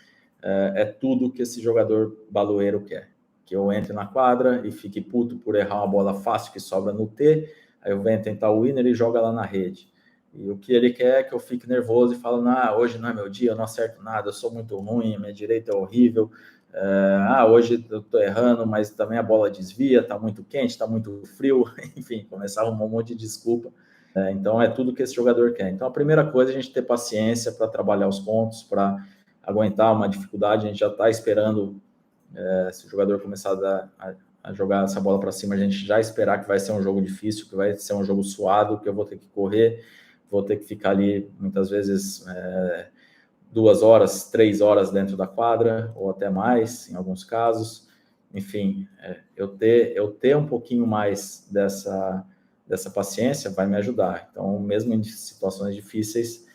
é tudo que esse jogador baloeiro quer. Que eu entre na quadra e fique puto por errar uma bola fácil que sobra no T, aí eu venho tentar o winner e joga lá na rede. E o que ele quer é que eu fique nervoso e falo, hoje não é meu dia, eu não acerto nada, eu sou muito ruim, minha direita é horrível, hoje eu tô errando, mas também a bola desvia, tá muito quente, tá muito frio, enfim, começar a arrumar um monte de desculpa. Então, é tudo que esse jogador quer. Então, a primeira coisa é a gente ter paciência para trabalhar os pontos, para aguentar uma dificuldade. A gente já está esperando, se o jogador começar a jogar essa bola para cima, a gente já esperar que vai ser um jogo difícil, que vai ser um jogo suado, que eu vou ter que correr, vou ter que ficar ali, muitas vezes, 2 horas, 3 horas dentro da quadra, ou até mais, em alguns casos. Enfim, eu ter um pouquinho mais dessa paciência vai me ajudar. Então, mesmo em situações difíceis,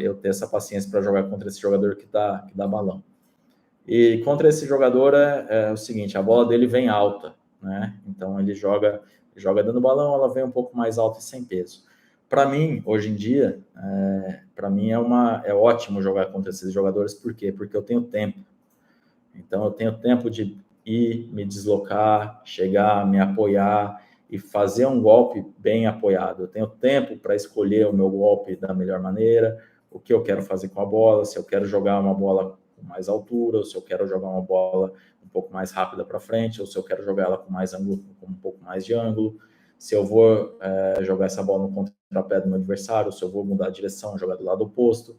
eu ter essa paciência para jogar contra esse jogador que dá balão. E contra esse jogador é o seguinte, a bola dele vem alta, né? Então, ele joga dando balão, ela vem um pouco mais alta e sem peso. Para mim, hoje em dia, é ótimo jogar contra esses jogadores. Por quê? Porque eu tenho tempo. Então, eu tenho tempo de ir, me deslocar, chegar, me apoiar. e fazer um golpe bem apoiado. Eu tenho tempo para escolher o meu golpe da melhor maneira, o que eu quero fazer com a bola, se eu quero jogar uma bola com mais altura, ou se eu quero jogar uma bola um pouco mais rápida para frente, ou se eu quero jogar ela com mais ângulo, com um pouco mais de ângulo, se eu vou jogar essa bola no contrapé do meu adversário, se eu vou mudar a direção, jogar do lado oposto,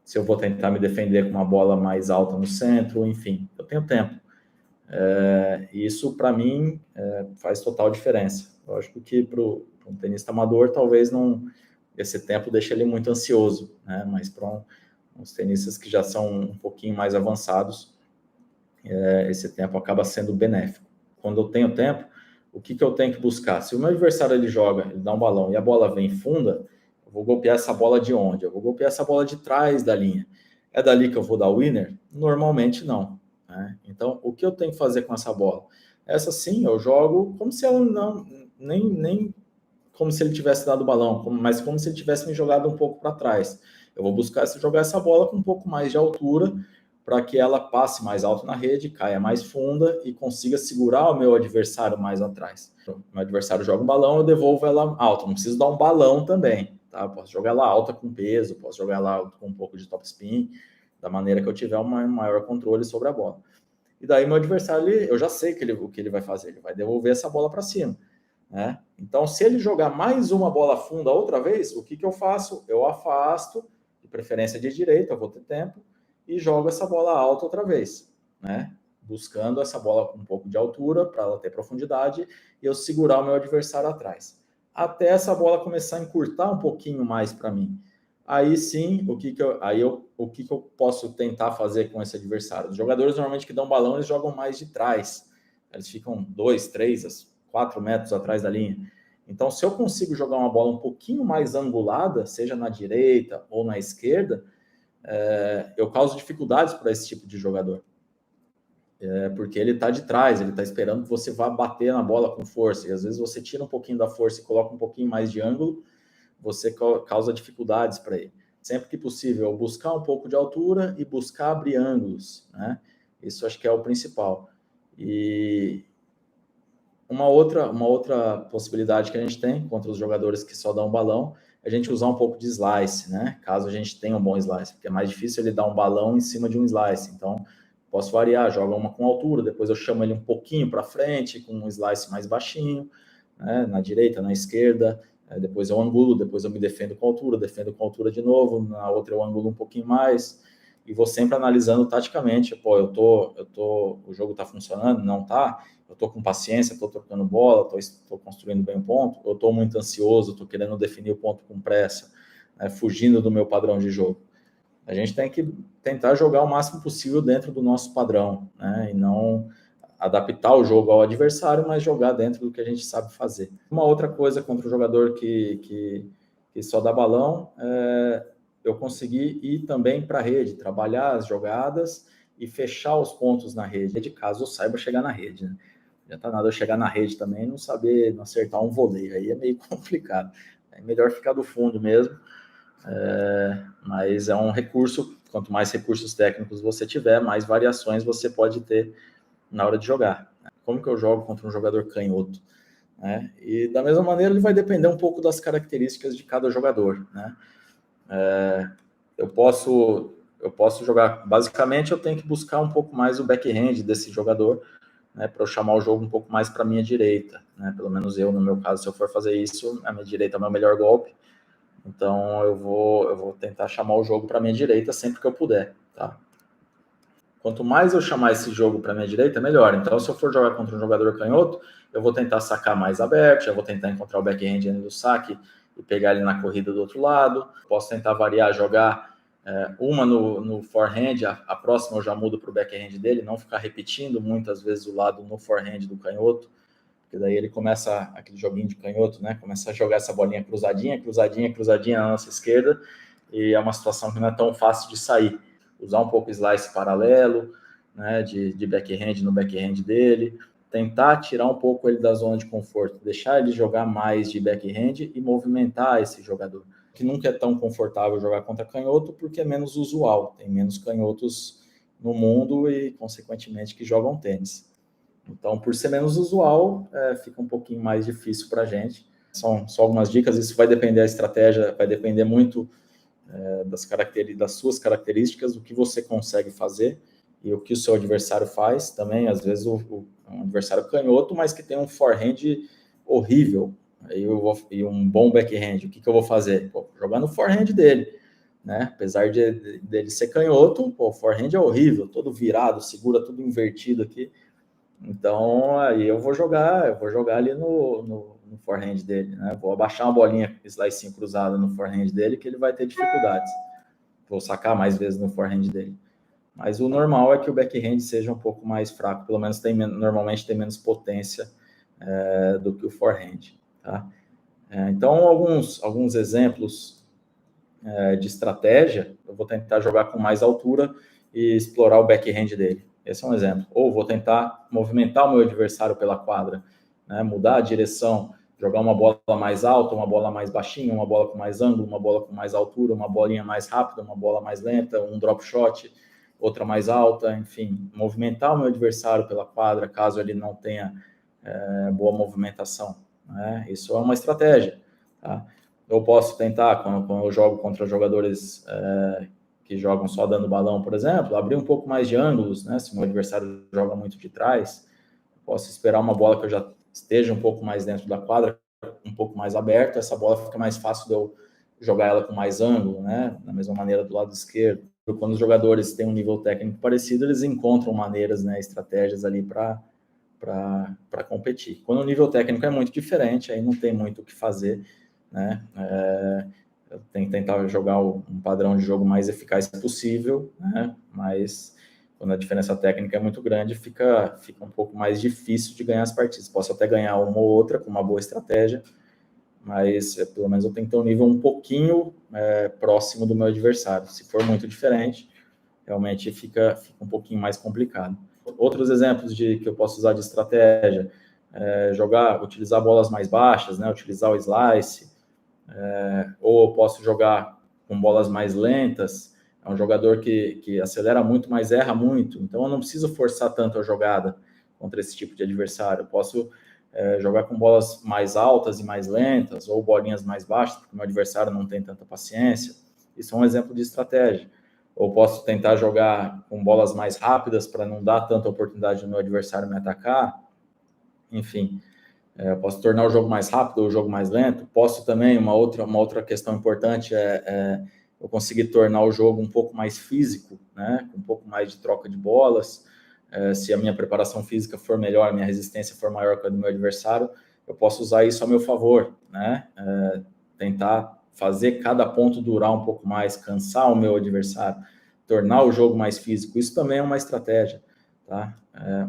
se eu vou tentar me defender com uma bola mais alta no centro, enfim, eu tenho tempo. Isso, para mim, faz total diferença. Lógico que para um tenista amador, talvez não, esse tempo deixe ele muito ansioso, né? Mas para uns tenistas que já são um pouquinho mais avançados, esse tempo acaba sendo benéfico. Quando eu tenho tempo, o que eu tenho que buscar? Se o meu adversário ele joga, ele dá um balão e a bola vem funda, eu vou golpear essa bola de onde? Eu vou golpear essa bola de trás da linha. É dali que eu vou dar o winner? Normalmente não. Né? Então, o que eu tenho que fazer com essa bola? Essa sim, eu jogo como se ela não, nem como se ele tivesse dado o balão, mas como se ele tivesse me jogado um pouco para trás. Eu vou buscar jogar essa bola com um pouco mais de altura, para que ela passe mais alto na rede, caia mais funda e consiga segurar o meu adversário mais atrás. Então, meu adversário joga um balão, eu devolvo ela alta. Não preciso dar um balão também, tá? Eu posso jogar ela alta com peso, posso jogar ela alta com um pouco de topspin, da maneira que eu tiver um maior controle sobre a bola. E daí meu adversário, eu já sei o que ele vai fazer, ele vai devolver essa bola para cima. Né? Então, se ele jogar mais uma bola funda outra vez, o que eu faço? Eu afasto, de preferência de direita, eu vou ter tempo, e jogo essa bola alta outra vez, né? Buscando essa bola com um pouco de altura para ela ter profundidade e eu segurar o meu adversário atrás. Até essa bola começar a encurtar um pouquinho mais para mim. Aí sim, o que eu posso tentar fazer com esse adversário? Os jogadores normalmente que dão balão, eles jogam mais de trás. Eles ficam 2, 3, 4 metros atrás da linha. Então, se eu consigo jogar uma bola um pouquinho mais angulada, seja na direita ou na esquerda, eu causo dificuldades para esse tipo de jogador. Porque ele está de trás, ele está esperando que você vá bater na bola com força. E às vezes você tira um pouquinho da força e coloca um pouquinho mais de ângulo, você causa dificuldades para ele. Sempre que possível, buscar um pouco de altura e buscar abrir ângulos. Né? Isso acho que é o principal. E uma outra possibilidade que a gente tem contra os jogadores que só dão balão é a gente usar um pouco de slice, né? Caso a gente tenha um bom slice, porque é mais difícil ele dar um balão em cima de um slice. Então, posso variar, joga uma com altura, depois eu chamo ele um pouquinho para frente, com um slice mais baixinho, né? Na direita, na esquerda, depois eu angulo, depois eu me defendo com altura de novo, na outra eu angulo um pouquinho mais, e vou sempre analisando taticamente, pô, o jogo está funcionando, não está? Eu estou com paciência, estou trocando bola, estou construindo bem o ponto, eu estou muito ansioso, estou querendo definir o ponto com pressa, né, fugindo do meu padrão de jogo. A gente tem que tentar jogar o máximo possível dentro do nosso padrão, né, e não adaptar o jogo ao adversário, mas jogar dentro do que a gente sabe fazer. Uma outra coisa contra o jogador que só dá balão, eu consegui ir também para a rede, trabalhar as jogadas e fechar os pontos na rede, caso eu saiba chegar na rede, né? Já tá nada eu chegar na rede também e não acertar um voleio, aí é meio complicado. É melhor ficar do fundo mesmo, mas é um recurso, quanto mais recursos técnicos você tiver, mais variações você pode ter na hora de jogar. Como que eu jogo contra um jogador canhoto? Né? E da mesma maneira ele vai depender um pouco das características de cada jogador. Né? Eu posso jogar, basicamente eu tenho que buscar um pouco mais o backhand desse jogador, né, para eu chamar o jogo um pouco mais para a minha direita, né? Pelo menos eu, no meu caso, se eu for fazer isso, a minha direita é o meu melhor golpe, então eu vou tentar chamar o jogo para a minha direita sempre que eu puder, tá? Quanto mais eu chamar esse jogo para a minha direita, melhor. Então, se eu for jogar contra um jogador canhoto, eu vou tentar sacar mais aberto, já vou tentar encontrar o backhand do saque e pegar ele na corrida do outro lado. Posso tentar variar, jogar uma no forehand, a próxima eu já mudo para o backhand dele, não ficar repetindo muitas vezes o lado no forehand do canhoto, porque daí ele começa aquele joguinho de canhoto, né? Começa a jogar essa bolinha cruzadinha na nossa esquerda, e é uma situação que não é tão fácil de sair. Usar um pouco slice paralelo, né? De backhand no backhand dele, tentar tirar um pouco ele da zona de conforto, deixar ele jogar mais de backhand e movimentar esse jogador, que nunca é tão confortável jogar contra canhoto, porque é menos usual, tem menos canhotos no mundo e, consequentemente, que jogam tênis. Então, por ser menos usual, fica um pouquinho mais difícil para a gente. São só algumas dicas, isso vai depender da estratégia, vai depender muito das suas características, o que você consegue fazer e o que o seu adversário faz também. Às vezes, um adversário canhoto, mas que tem um forehand horrível e um bom backhand. O que eu vou fazer? Jogar no forehand dele. Né? Apesar dele ser canhoto, o forehand é horrível, todo virado, segura tudo invertido aqui. Então, aí eu vou jogar ali no forehand dele, né? Vou abaixar uma bolinha slice cruzada no forehand dele, que ele vai ter dificuldades. Vou sacar mais vezes no forehand dele. Mas o normal é que o backhand seja um pouco mais fraco, pelo menos normalmente tem menos potência do que o forehand, tá? Então, alguns exemplos de estratégia, eu vou tentar jogar com mais altura e explorar o backhand dele. Esse é um exemplo. Ou vou tentar movimentar o meu adversário pela quadra, né? Mudar a direção, jogar uma bola mais alta, uma bola mais baixinha, uma bola com mais ângulo, uma bola com mais altura, uma bolinha mais rápida, uma bola mais lenta, um drop shot, outra mais alta, enfim, movimentar o meu adversário pela quadra, caso ele não tenha boa movimentação, né? Isso é uma estratégia, tá? Eu posso tentar, quando eu jogo contra jogadores que jogam só dando balão, por exemplo, abrir um pouco mais de ângulos, né? Se o meu adversário joga muito de trás, posso esperar uma bola que eu já esteja um pouco mais dentro da quadra, um pouco mais aberta, essa bola fica mais fácil de eu jogar ela com mais ângulo, né? Da mesma maneira do lado esquerdo. Quando os jogadores têm um nível técnico parecido, eles encontram maneiras, né, estratégias ali para competir. Quando o nível técnico é muito diferente, aí não tem muito o que fazer, né? Eu tenho que tentar jogar um padrão de jogo mais eficaz possível, né? Mas quando a diferença técnica é muito grande, fica um pouco mais difícil de ganhar as partidas. Posso até ganhar uma ou outra com uma boa estratégia, mas pelo menos eu tenho que ter um nível um pouquinho próximo do meu adversário. Se for muito diferente, realmente fica um pouquinho mais complicado. Outros exemplos que eu posso usar de estratégia, utilizar bolas mais baixas, né? Utilizar o slice, ou eu posso jogar com bolas mais lentas. É um jogador que acelera muito, mas erra muito. Então, eu não preciso forçar tanto a jogada contra esse tipo de adversário. Eu posso jogar com bolas mais altas e mais lentas, ou bolinhas mais baixas, porque o meu adversário não tem tanta paciência. Isso é um exemplo de estratégia. Ou posso tentar jogar com bolas mais rápidas para não dar tanta oportunidade do meu adversário me atacar. Enfim, eu posso tornar o jogo mais rápido ou o jogo mais lento. Posso também, uma outra questão importante eu conseguir tornar o jogo um pouco mais físico, né? Um pouco mais de troca de bolas. Se a minha preparação física for melhor, a minha resistência for maior que a do meu adversário, eu posso usar isso a meu favor, né? Tentar fazer cada ponto durar um pouco mais, cansar o meu adversário, tornar o jogo mais físico. Isso também é uma estratégia, tá?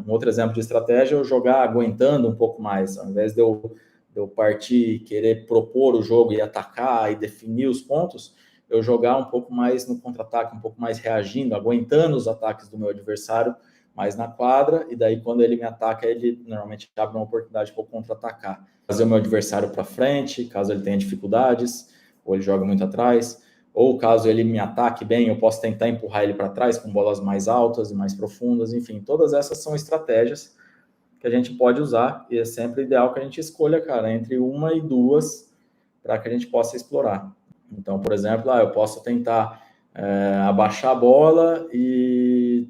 Um outro exemplo de estratégia é eu jogar aguentando um pouco mais, ao invés de eu partir e querer propor o jogo e atacar e definir os pontos, eu jogar um pouco mais no contra-ataque, um pouco mais reagindo, aguentando os ataques do meu adversário mais na quadra, e daí quando ele me ataca, ele normalmente abre uma oportunidade para eu contra-atacar. Fazer o meu adversário para frente, caso ele tenha dificuldades, ou ele joga muito atrás, ou caso ele me ataque bem, eu posso tentar empurrar ele para trás com bolas mais altas e mais profundas, enfim, todas essas são estratégias que a gente pode usar, e é sempre ideal que a gente escolha, cara, entre uma e duas, para que a gente possa explorar. Então, por exemplo, eu posso tentar abaixar a bola e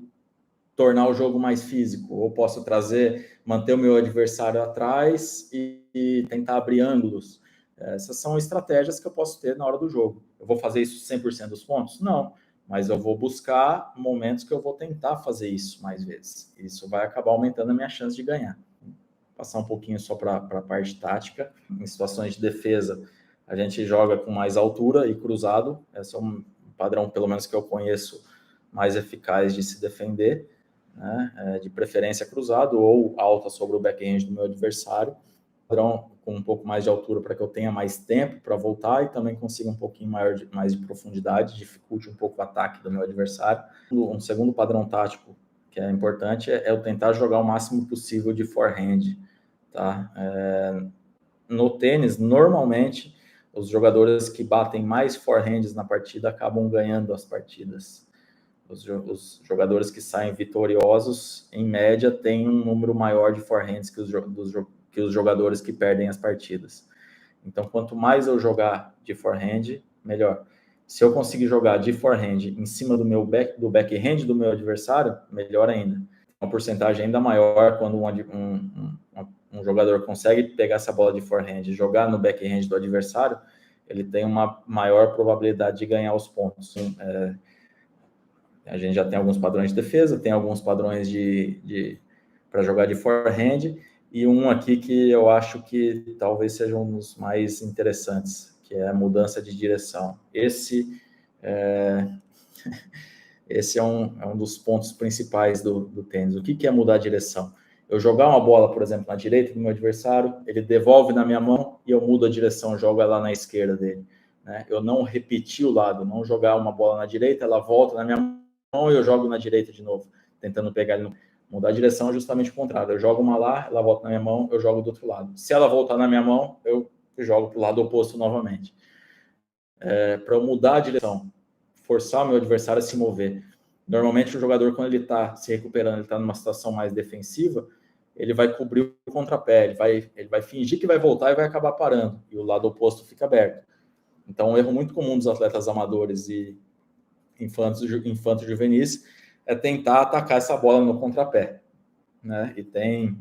tornar o jogo mais físico, ou posso manter o meu adversário atrás e tentar abrir ângulos. Essas são estratégias que eu posso ter na hora do jogo. Eu vou fazer isso 100% dos pontos? Não, mas eu vou buscar momentos que eu vou tentar fazer isso mais vezes. Isso vai acabar aumentando a minha chance de ganhar. Vou passar um pouquinho só para a parte tática. Em situações de defesa, a gente joga com mais altura e cruzado. Esse é um padrão, pelo menos que eu conheço, mais eficaz de se defender, né? De preferência cruzado ou alta sobre o backhand do meu adversário, padrão com um pouco mais de altura para que eu tenha mais tempo para voltar e também consiga um pouquinho mais de profundidade, dificulte um pouco o ataque do meu adversário. Um segundo padrão tático que é importante é eu tentar jogar o máximo possível de forehand, tá? No tênis, normalmente, os jogadores que batem mais forehands na partida acabam ganhando as partidas. os jogadores que saem vitoriosos, em média, têm um número maior de forehands que os jogadores que perdem as partidas. Então, quanto mais eu jogar de forehand, melhor. Se eu conseguir jogar de forehand em cima do backhand do meu adversário, melhor ainda. Uma porcentagem ainda maior quando um jogador consegue pegar essa bola de forehand e jogar no backhand do adversário, ele tem uma maior probabilidade de ganhar os pontos. A gente já tem alguns padrões de defesa, tem alguns padrões para jogar de forehand, e um aqui que eu acho que talvez seja um dos mais interessantes, que é a mudança de direção. Esse é um dos pontos principais do tênis. O que é mudar a direção? Eu jogar uma bola, por exemplo, na direita do meu adversário, ele devolve na minha mão e eu mudo a direção, jogo ela na esquerda dele. Né? Eu não repetir o lado, não jogar uma bola na direita, ela volta na minha mão e eu jogo na direita de novo, tentando pegar ele. Mudar a direção é justamente o contrário. Eu jogo uma lá, ela volta na minha mão, eu jogo do outro lado. Se ela voltar na minha mão, eu jogo para o lado oposto novamente. Para eu mudar a direção, forçar o meu adversário a se mover. Normalmente o jogador, quando ele está se recuperando, ele está numa situação mais defensiva, ele vai cobrir o contrapé, ele vai fingir que vai voltar e vai acabar parando, e o lado oposto fica aberto. Então, um erro muito comum dos atletas amadores e infantos juvenis é tentar atacar essa bola no contrapé. Né? E tem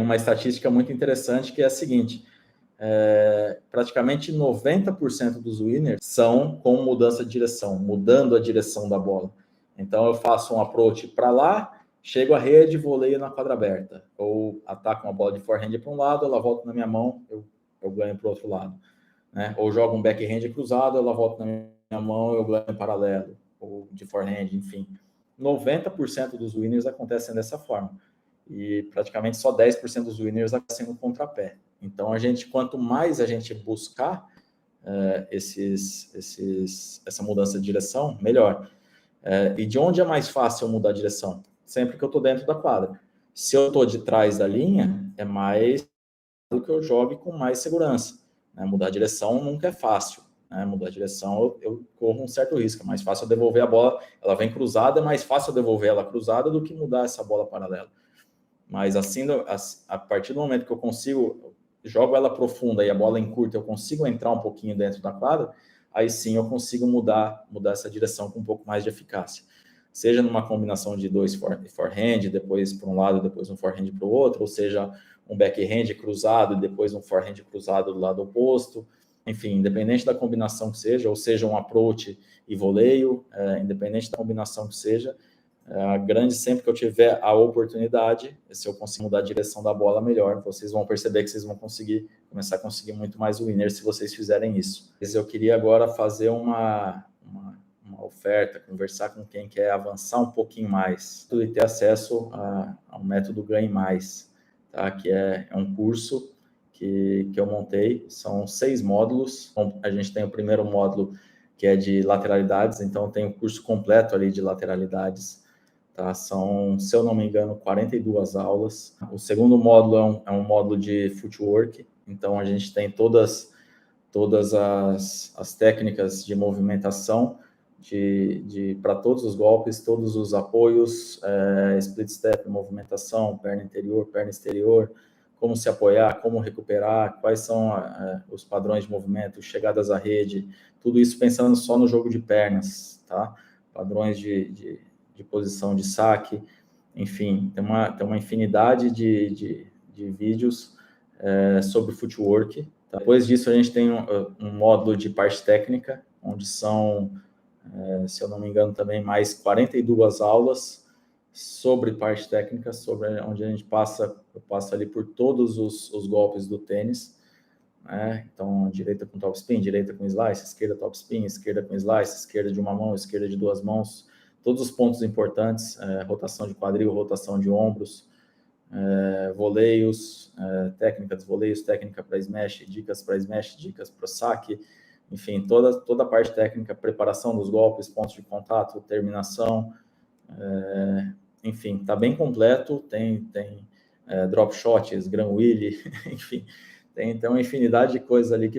uma estatística muito interessante que é a seguinte: praticamente 90% dos winners são com mudança de direção, mudando a direção da bola. Então, eu faço um approach para lá, chego à rede, voleio na quadra aberta. Ou ataco uma bola de forehand para um lado, ela volta na minha mão, eu ganho para o outro lado. Né? Ou jogo um backhand cruzado, ela volta na minha mão, eu ganho em paralelo. Ou de forehand, enfim. 90% dos winners acontecem dessa forma. E praticamente só 10% dos winners acontecem no contrapé. Então, quanto mais a gente buscar essa mudança de direção, melhor. E de onde é mais fácil eu mudar a direção? Sempre que eu estou dentro da quadra. Se eu estou de trás da linha, é mais do que eu jogue com mais segurança. Né? Mudar a direção nunca é fácil. Né? Mudar a direção, eu corro um certo risco. É mais fácil eu devolver a bola, ela vem cruzada, é mais fácil eu devolver ela cruzada do que mudar essa bola paralela. Mas assim, a partir do momento que eu jogo ela profunda e a bola encurta, eu consigo entrar um pouquinho dentro da quadra, aí sim eu consigo mudar essa direção com um pouco mais de eficácia. Seja numa combinação de dois forehand, depois para um lado, depois um forehand para o outro, ou seja, um backhand cruzado e depois um forehand cruzado do lado oposto. Enfim, independente da combinação que seja, ou seja, um approach e voleio, independente da combinação que seja, sempre que eu tiver a oportunidade, se eu conseguir mudar a direção da bola, melhor. Vocês vão perceber que vocês vão começar a conseguir muito mais winners se vocês fizerem isso. Mas eu queria agora fazer uma oferta, conversar com quem quer avançar um pouquinho mais e ter acesso ao método Ganhe Mais, tá? Que é um curso que eu montei, são 6 módulos. A gente tem o primeiro módulo, que é de lateralidades, então tem o curso completo ali de lateralidades. Tá? São, se eu não me engano, 42 aulas. O segundo módulo é um módulo de footwork, então a gente tem todas as técnicas de movimentação para todos os golpes, todos os apoios, split step, movimentação, perna interior, perna exterior, como se apoiar, como recuperar, quais são os padrões de movimento, chegadas à rede, tudo isso pensando só no jogo de pernas, tá? Padrões de posição de saque, enfim, tem uma infinidade de vídeos sobre footwork. Tá? Depois disso, a gente tem um módulo de parte técnica, onde são, se eu não me engano, também mais 42 aulas sobre parte técnica, onde eu passo ali por todos os golpes do tênis. Então, direita com topspin, direita com slice, esquerda topspin, esquerda com slice, esquerda de uma mão, esquerda de 2 mãos, todos os pontos importantes, rotação de quadril, rotação de ombros, voleios, técnica dos voleios, técnica para smash, dicas para saque, enfim, toda a parte técnica, preparação dos golpes, pontos de contato, terminação, enfim, está bem completo, tem drop shots, gram wheel, enfim, tem uma infinidade de coisas ali que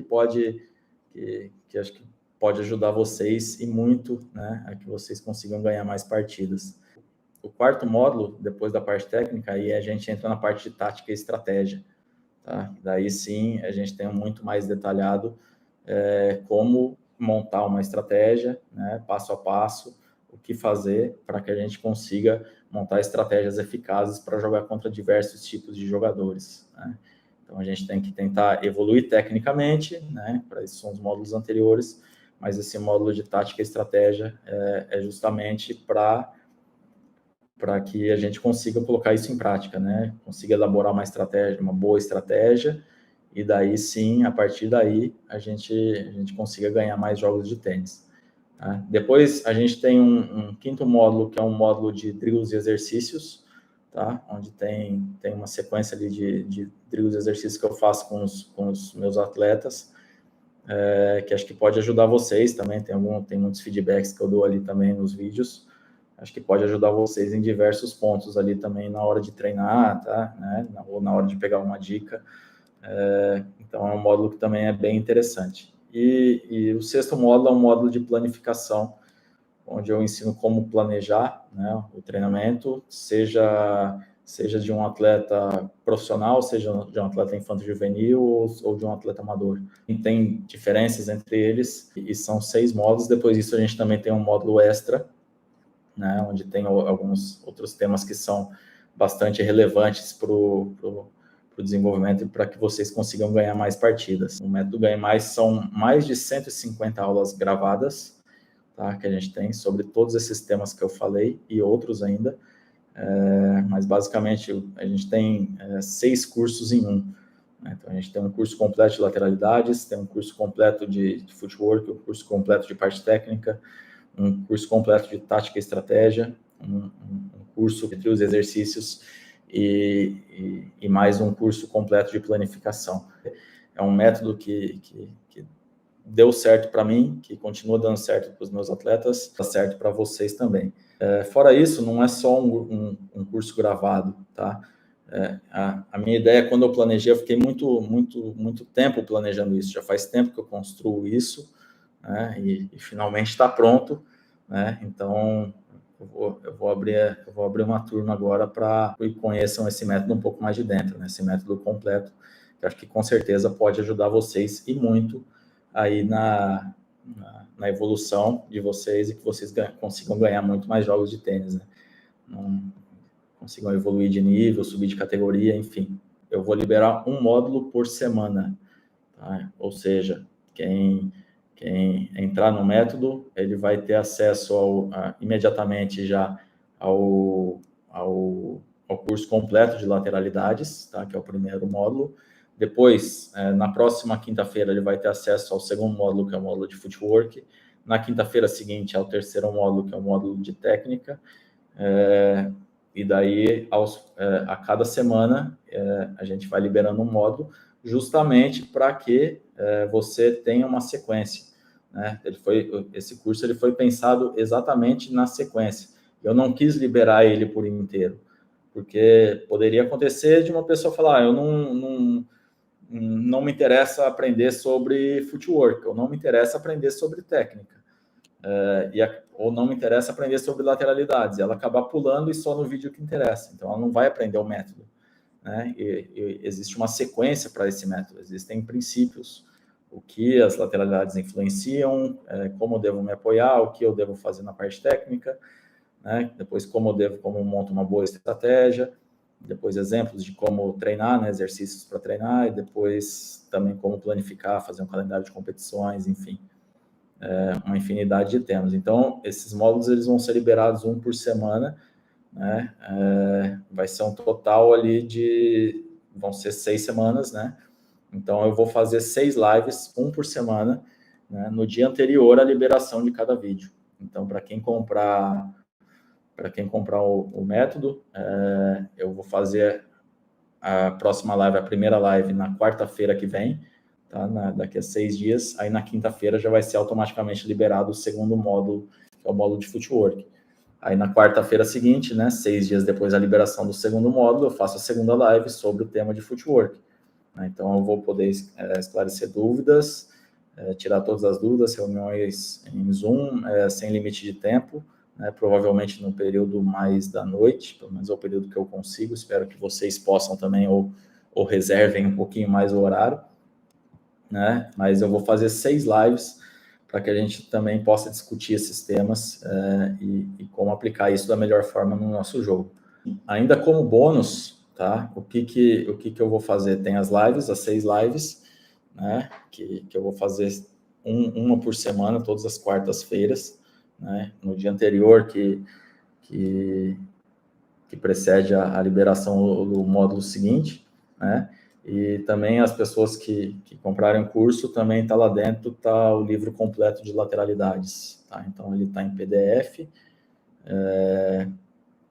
acho que pode ajudar vocês e muito, né, a que vocês consigam ganhar mais partidas. O quarto módulo, depois da parte técnica, aí a gente entra na parte de tática e estratégia. Tá? Daí sim, a gente tem muito mais detalhado como montar uma estratégia, né, passo a passo, o que fazer para que a gente consiga montar estratégias eficazes para jogar contra diversos tipos de jogadores. Né? Então, a gente tem que tentar evoluir tecnicamente, né, para isso são os módulos anteriores, mas esse módulo de tática e estratégia é justamente para que a gente consiga colocar isso em prática, né? Consiga elaborar uma estratégia, uma boa estratégia, e daí sim, a partir daí, a gente consiga ganhar mais jogos de tênis. Tá? Depois, a gente tem um quinto módulo, que é um módulo de drills e exercícios, tá? Onde tem uma sequência ali de drills e exercícios que eu faço com os meus atletas, que acho que pode ajudar vocês também, tem muitos feedbacks que eu dou ali também nos vídeos, acho que pode ajudar vocês em diversos pontos ali também na hora de treinar, tá? Né? Ou na hora de pegar uma dica. Então, é um módulo que também é bem interessante. E o sexto módulo é um módulo de planificação, onde eu ensino como planejar, né, o treinamento, seja de um atleta profissional, seja de um atleta infanto-juvenil ou de um atleta amador. E tem diferenças entre eles, e são 6 módulos. Depois disso, a gente também tem um módulo extra, né, onde tem alguns outros temas que são bastante relevantes para o desenvolvimento e para que vocês consigam ganhar mais partidas. O método Ganhe Mais são mais de 150 aulas gravadas, tá, que a gente tem sobre todos esses temas que eu falei e outros ainda, mas basicamente a gente tem 6 cursos em um. Né? Então a gente tem um curso completo de lateralidades, tem um curso completo de footwork, um curso completo de parte técnica, um curso completo de tática e estratégia, um curso de drills e exercícios e mais um curso completo de planificação. É um método que deu certo para mim, que continua dando certo para os meus atletas, dá certo para vocês também. Fora isso, não é só um curso gravado, tá? A minha ideia, quando eu planejei, eu fiquei muito tempo planejando isso, já faz tempo que eu construo isso, né? E finalmente está pronto, né? Então, eu vou abrir uma turma agora para que conheçam esse método um pouco mais de dentro, né? Esse método completo, que acho que com certeza pode ajudar vocês e muito aí na evolução de vocês e que vocês consigam ganhar muito mais jogos de tênis, né? Consigam evoluir de nível, subir de categoria, enfim. Eu vou liberar um módulo por semana, tá? Ou seja, quem entrar no método, ele vai ter acesso imediatamente já ao curso completo de lateralidades, tá? Que é o primeiro módulo. Depois, na próxima quinta-feira, ele vai ter acesso ao segundo módulo, que é o módulo de footwork. Na quinta-feira seguinte, ao terceiro módulo, que é o módulo de técnica. E daí, a cada semana, a gente vai liberando um módulo, justamente para que você tenha uma sequência. Né? Esse curso ele foi pensado exatamente na sequência. Eu não quis liberar ele por inteiro, porque poderia acontecer de uma pessoa falar, eu não me interessa aprender sobre footwork, ou não me interessa aprender sobre técnica, ou não me interessa aprender sobre lateralidades, e ela acabar pulando e só no vídeo que interessa. Então, ela não vai aprender o método. Né? E existe uma sequência para esse método, existem princípios, o que as lateralidades influenciam, como eu devo me apoiar, o que eu devo fazer na parte técnica, né? Depois como eu monto uma boa estratégia, depois exemplos de como treinar, né? Exercícios para treinar, e depois também como planificar, fazer um calendário de competições, enfim, uma infinidade de temas. Então, esses módulos eles vão ser liberados um por semana, né? Vai ser um total ali vão ser 6 semanas, né? Então, eu vou fazer 6 lives, um por semana, né? No dia anterior à liberação de cada vídeo. Então, para quem comprar o método, eu vou fazer a próxima live, a primeira live, na quarta-feira que vem, tá? Daqui a 6 dias. Aí, na quinta-feira, já vai ser automaticamente liberado o segundo módulo, que é o módulo de footwork. Aí, na quarta-feira seguinte, né, 6 dias depois da liberação do segundo módulo, eu faço a segunda live sobre o tema de footwork. Então, eu vou poder esclarecer dúvidas, tirar todas as dúvidas, reuniões em Zoom, sem limite de tempo, né, provavelmente no período mais da noite, pelo menos é o período que eu consigo, espero que vocês possam também, ou reservem um pouquinho mais o horário, né, mas eu vou fazer 6 lives para que a gente também possa discutir esses temas e como aplicar isso da melhor forma no nosso jogo. Ainda como bônus, tá, o que eu vou fazer? Tem as lives, as 6 lives, né, que eu vou fazer uma por semana, todas as quartas-feiras, né, no dia anterior que precede a liberação do módulo seguinte, né, e também as pessoas que comprarem o curso, também está lá dentro, está o livro completo de lateralidades, tá? Então ele está em PDF,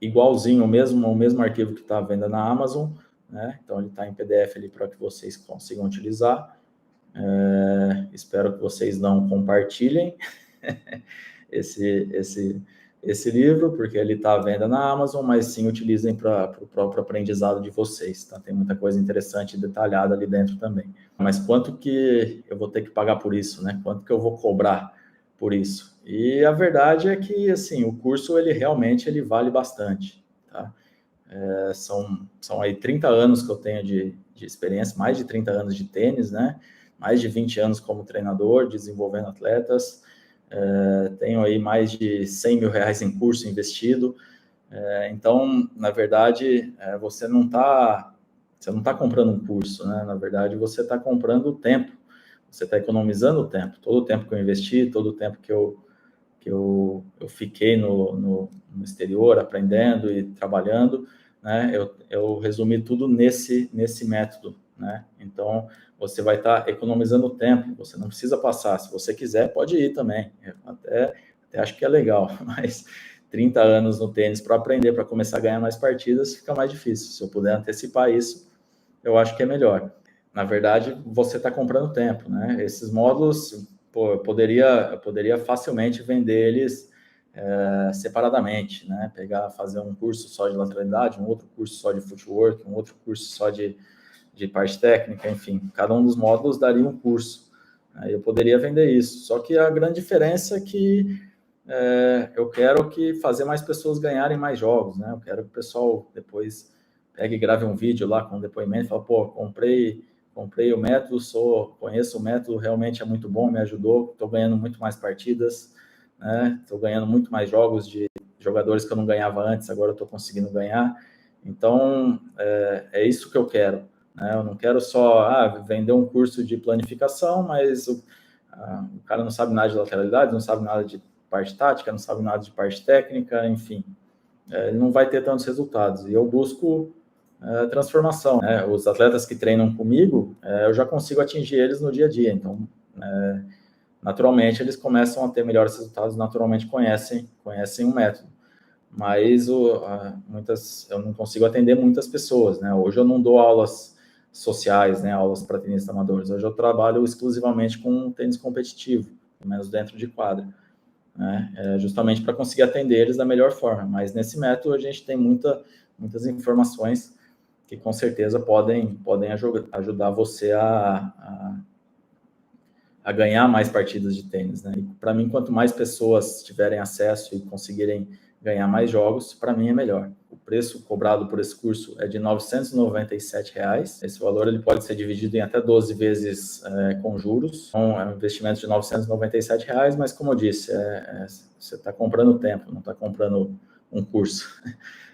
igualzinho, o mesmo arquivo que está à venda na Amazon, né? Então ele está em PDF ali para que vocês consigam utilizar. Espero que vocês não compartilhem esse livro, porque ele está à venda na Amazon, mas sim utilizem para o próprio aprendizado de vocês, tá? Tem muita coisa interessante e detalhada ali dentro também. Mas quanto que eu vou ter que pagar por isso, né? Quanto que eu vou cobrar por isso? E a verdade é que, assim, o curso, ele realmente vale bastante, tá? São aí 30 anos que eu tenho de experiência, mais de 30 anos de tênis, né? Mais de 20 anos como treinador, desenvolvendo atletas. Tenho aí mais de 100 mil reais em curso investido. Então, na verdade, você não está comprando um curso, né? Na verdade, você está comprando tempo. Você está economizando o tempo. Todo o tempo que eu investi, todo o tempo que eu fiquei no exterior aprendendo e trabalhando, né? Eu resumi tudo nesse método, né? Então, você vai estar economizando tempo, você não precisa passar. Se você quiser, pode ir também. Eu até acho que é legal, mas 30 anos no tênis para aprender, para começar a ganhar mais partidas, fica mais difícil. Se eu puder antecipar isso, eu acho que é melhor. Na verdade, você está comprando tempo, né? Esses módulos, pô, eu poderia facilmente vender eles separadamente, né? Fazer um curso só de lateralidade, um outro curso só de footwork, um outro curso só de parte técnica, enfim. Cada um dos módulos daria um curso. Aí eu poderia vender isso. Só que a grande diferença é que eu quero fazer mais pessoas ganharem mais jogos, né? Eu quero que o pessoal depois pegue e grave um vídeo lá com um depoimento e fale, pô, comprei o método, conheço o método, realmente é muito bom, me ajudou, estou ganhando muito mais partidas, né? Estou ganhando muito mais jogos de jogadores que eu não ganhava antes, agora eu estou conseguindo ganhar. Então, é isso que eu quero, né? Eu não quero só vender um curso de planificação, mas o cara não sabe nada de lateralidade, não sabe nada de parte tática, não sabe nada de parte técnica, enfim, ele não vai ter tantos resultados. E eu busco transformação, né? Os atletas que treinam comigo, eu já consigo atingir eles no dia a dia. Então, naturalmente, eles começam a ter melhores resultados, naturalmente conhecem o método. Mas eu não consigo atender muitas pessoas, né? Hoje eu não dou aulas sociais, né? Aulas para tenistas amadores. Hoje eu trabalho exclusivamente com tênis competitivo, pelo menos dentro de quadra, né? Justamente para conseguir atender eles da melhor forma. Mas nesse método a gente tem muitas informações que com certeza podem ajudar você a ganhar mais partidas de tênis, né? E para mim, quanto mais pessoas tiverem acesso e conseguirem ganhar mais jogos, para mim é melhor. O preço cobrado por esse curso é de R$ 997. Esse valor ele pode ser dividido em até 12 vezes com juros. Então, é um investimento de R$ 997, mas como eu disse, você está comprando tempo, não está comprando um curso.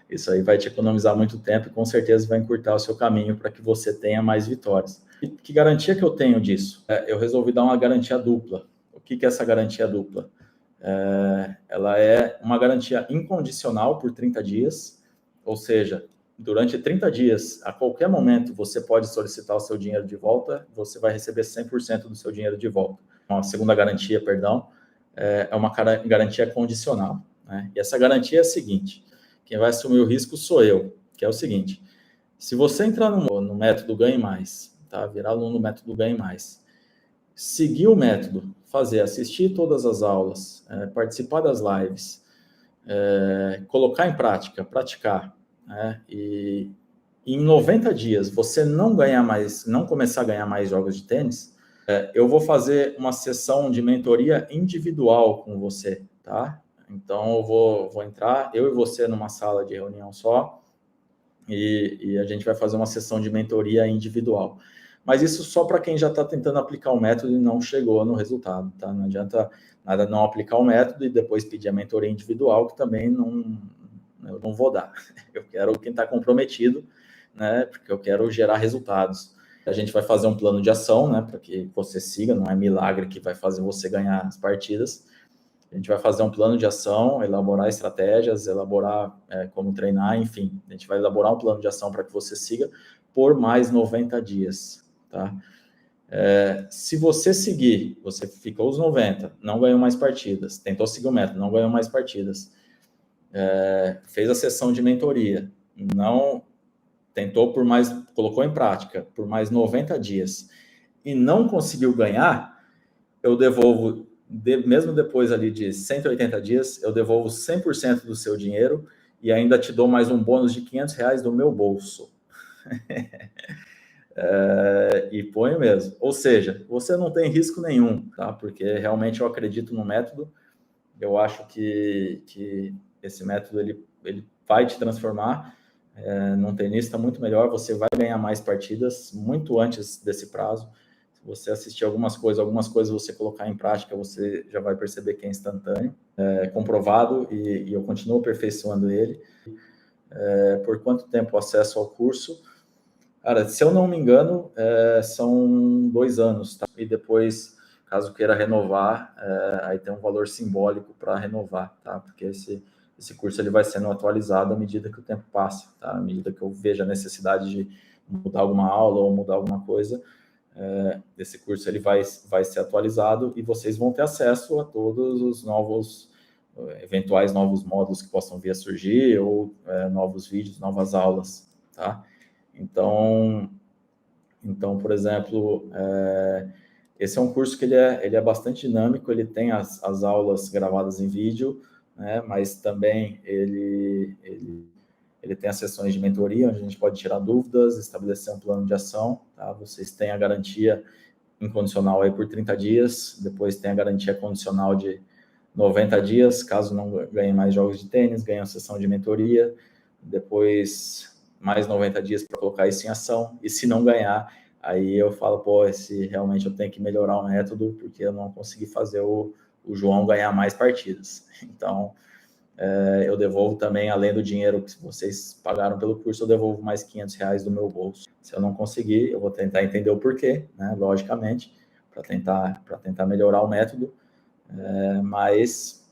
Isso aí vai te economizar muito tempo e com certeza vai encurtar o seu caminho para que você tenha mais vitórias. E que garantia que eu tenho disso? Eu resolvi dar uma garantia dupla. O que é essa garantia dupla? Ela é uma garantia incondicional por 30 dias, ou seja, durante 30 dias, a qualquer momento, você pode solicitar o seu dinheiro de volta, você vai receber 100% do seu dinheiro de volta. Uma segunda garantia, perdão, é uma garantia condicional, né? E essa garantia é a seguinte: quem vai assumir o risco sou eu, que é o seguinte: se você entrar no método Ganhe Mais, tá? Virar aluno do método Ganhe Mais, seguir o método, assistir todas as aulas, participar das lives, colocar em prática, praticar, né? E em 90 dias você não começar a ganhar mais jogos de tênis, Eu vou fazer uma sessão de mentoria individual com você, tá? Então, eu vou entrar, eu e você, numa sala de reunião só, e a gente vai fazer uma sessão de mentoria individual. Mas isso só para quem já está tentando aplicar o método e não chegou no resultado, tá? Não adianta nada não aplicar o método e depois pedir a mentoria individual, que também eu não vou dar. Eu quero quem está comprometido, né? Porque eu quero gerar resultados. A gente vai fazer um plano de ação, né? Para que você siga, não é milagre que vai fazer você ganhar as partidas. A gente vai fazer um plano de ação, elaborar estratégias, elaborar como treinar, enfim. A gente vai elaborar um plano de ação para que você siga por mais 90 dias, tá? Se você seguir, você ficou os 90, não ganhou mais partidas, tentou seguir o método, não ganhou mais partidas, fez a sessão de mentoria, não tentou por mais, colocou em prática por mais 90 dias e não conseguiu ganhar, eu devolvo, mesmo depois ali de 180 dias, eu devolvo 100% do seu dinheiro e ainda te dou mais um bônus de R$500 do meu bolso. E ponho mesmo. Ou seja, você não tem risco nenhum, tá? Porque realmente eu acredito no método. Eu acho que esse método ele vai te transformar num tenista muito melhor. Você vai ganhar mais partidas muito antes desse prazo. Se você assistir algumas coisas você colocar em prática, você já vai perceber que é instantâneo, comprovado, e eu continuo aperfeiçoando ele. Por quanto tempo acesso ao curso? Cara, se eu não me engano, são 2 anos, tá? E depois, caso queira renovar, aí tem um valor simbólico para renovar, tá? Porque esse curso ele vai sendo atualizado à medida que o tempo passa, tá? À medida que eu vejo a necessidade de mudar alguma aula ou mudar alguma coisa, esse curso ele vai ser atualizado e vocês vão ter acesso a todos os eventuais novos módulos que possam vir a surgir ou novos vídeos, novas aulas, tá? Então, por exemplo, esse é um curso que ele é bastante dinâmico, ele tem as aulas gravadas em vídeo, né, mas também ele tem as sessões de mentoria, onde a gente pode tirar dúvidas, estabelecer um plano de ação, tá? Vocês têm a garantia incondicional aí por 30 dias, depois tem a garantia condicional de 90 dias, caso não ganhe mais jogos de tênis, ganhe a sessão de mentoria, depois mais 90 dias para colocar isso em ação, e se não ganhar, aí eu falo, realmente eu tenho que melhorar o método, porque eu não consegui fazer o João ganhar mais partidas. Então, eu devolvo também, além do dinheiro que vocês pagaram pelo curso, eu devolvo mais R$500 do meu bolso. Se eu não conseguir, eu vou tentar entender o porquê, né, logicamente, para tentar melhorar o método, mas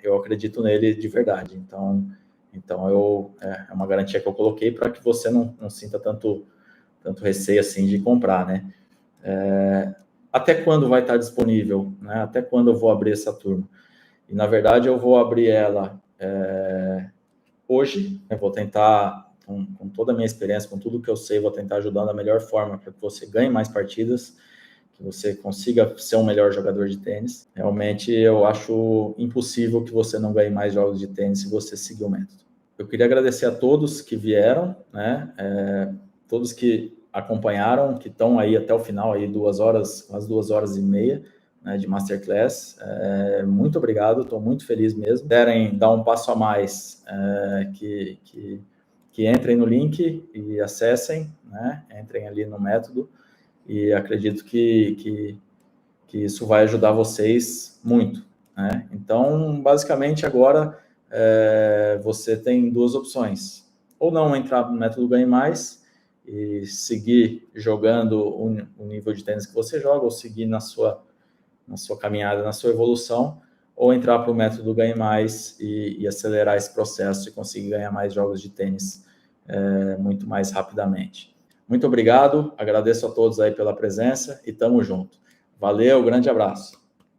eu acredito nele de verdade. Então é uma garantia que eu coloquei para que você não sinta tanto receio assim de comprar, né? Até quando vai estar disponível, né? Até quando eu vou abrir essa turma? E, na verdade, eu vou abrir ela hoje. Eu vou tentar, com toda a minha experiência, com tudo que eu sei, vou tentar ajudar da melhor forma para que você ganhe mais partidas, que você consiga ser um melhor jogador de tênis. Realmente, eu acho impossível que você não ganhe mais jogos de tênis se você seguir o método. Eu queria agradecer a todos que vieram, né? Todos que acompanharam, que estão aí até o final, aí 2 horas, quase 2h30, né, de Masterclass. Muito obrigado, estou muito feliz mesmo. Se quiserem dar um passo a mais, que entrem no link e acessem, né? Entrem ali no método, e acredito que isso vai ajudar vocês muito, né? Então, basicamente, agora você tem 2 opções. Ou não entrar no método Ganhe Mais e seguir jogando o nível de tênis que você joga, ou seguir na sua caminhada, na sua evolução, ou entrar para o método Ganhe Mais e acelerar esse processo e conseguir ganhar mais jogos de tênis muito mais rapidamente. Muito obrigado, agradeço a todos aí pela presença e tamo junto. Valeu, grande abraço.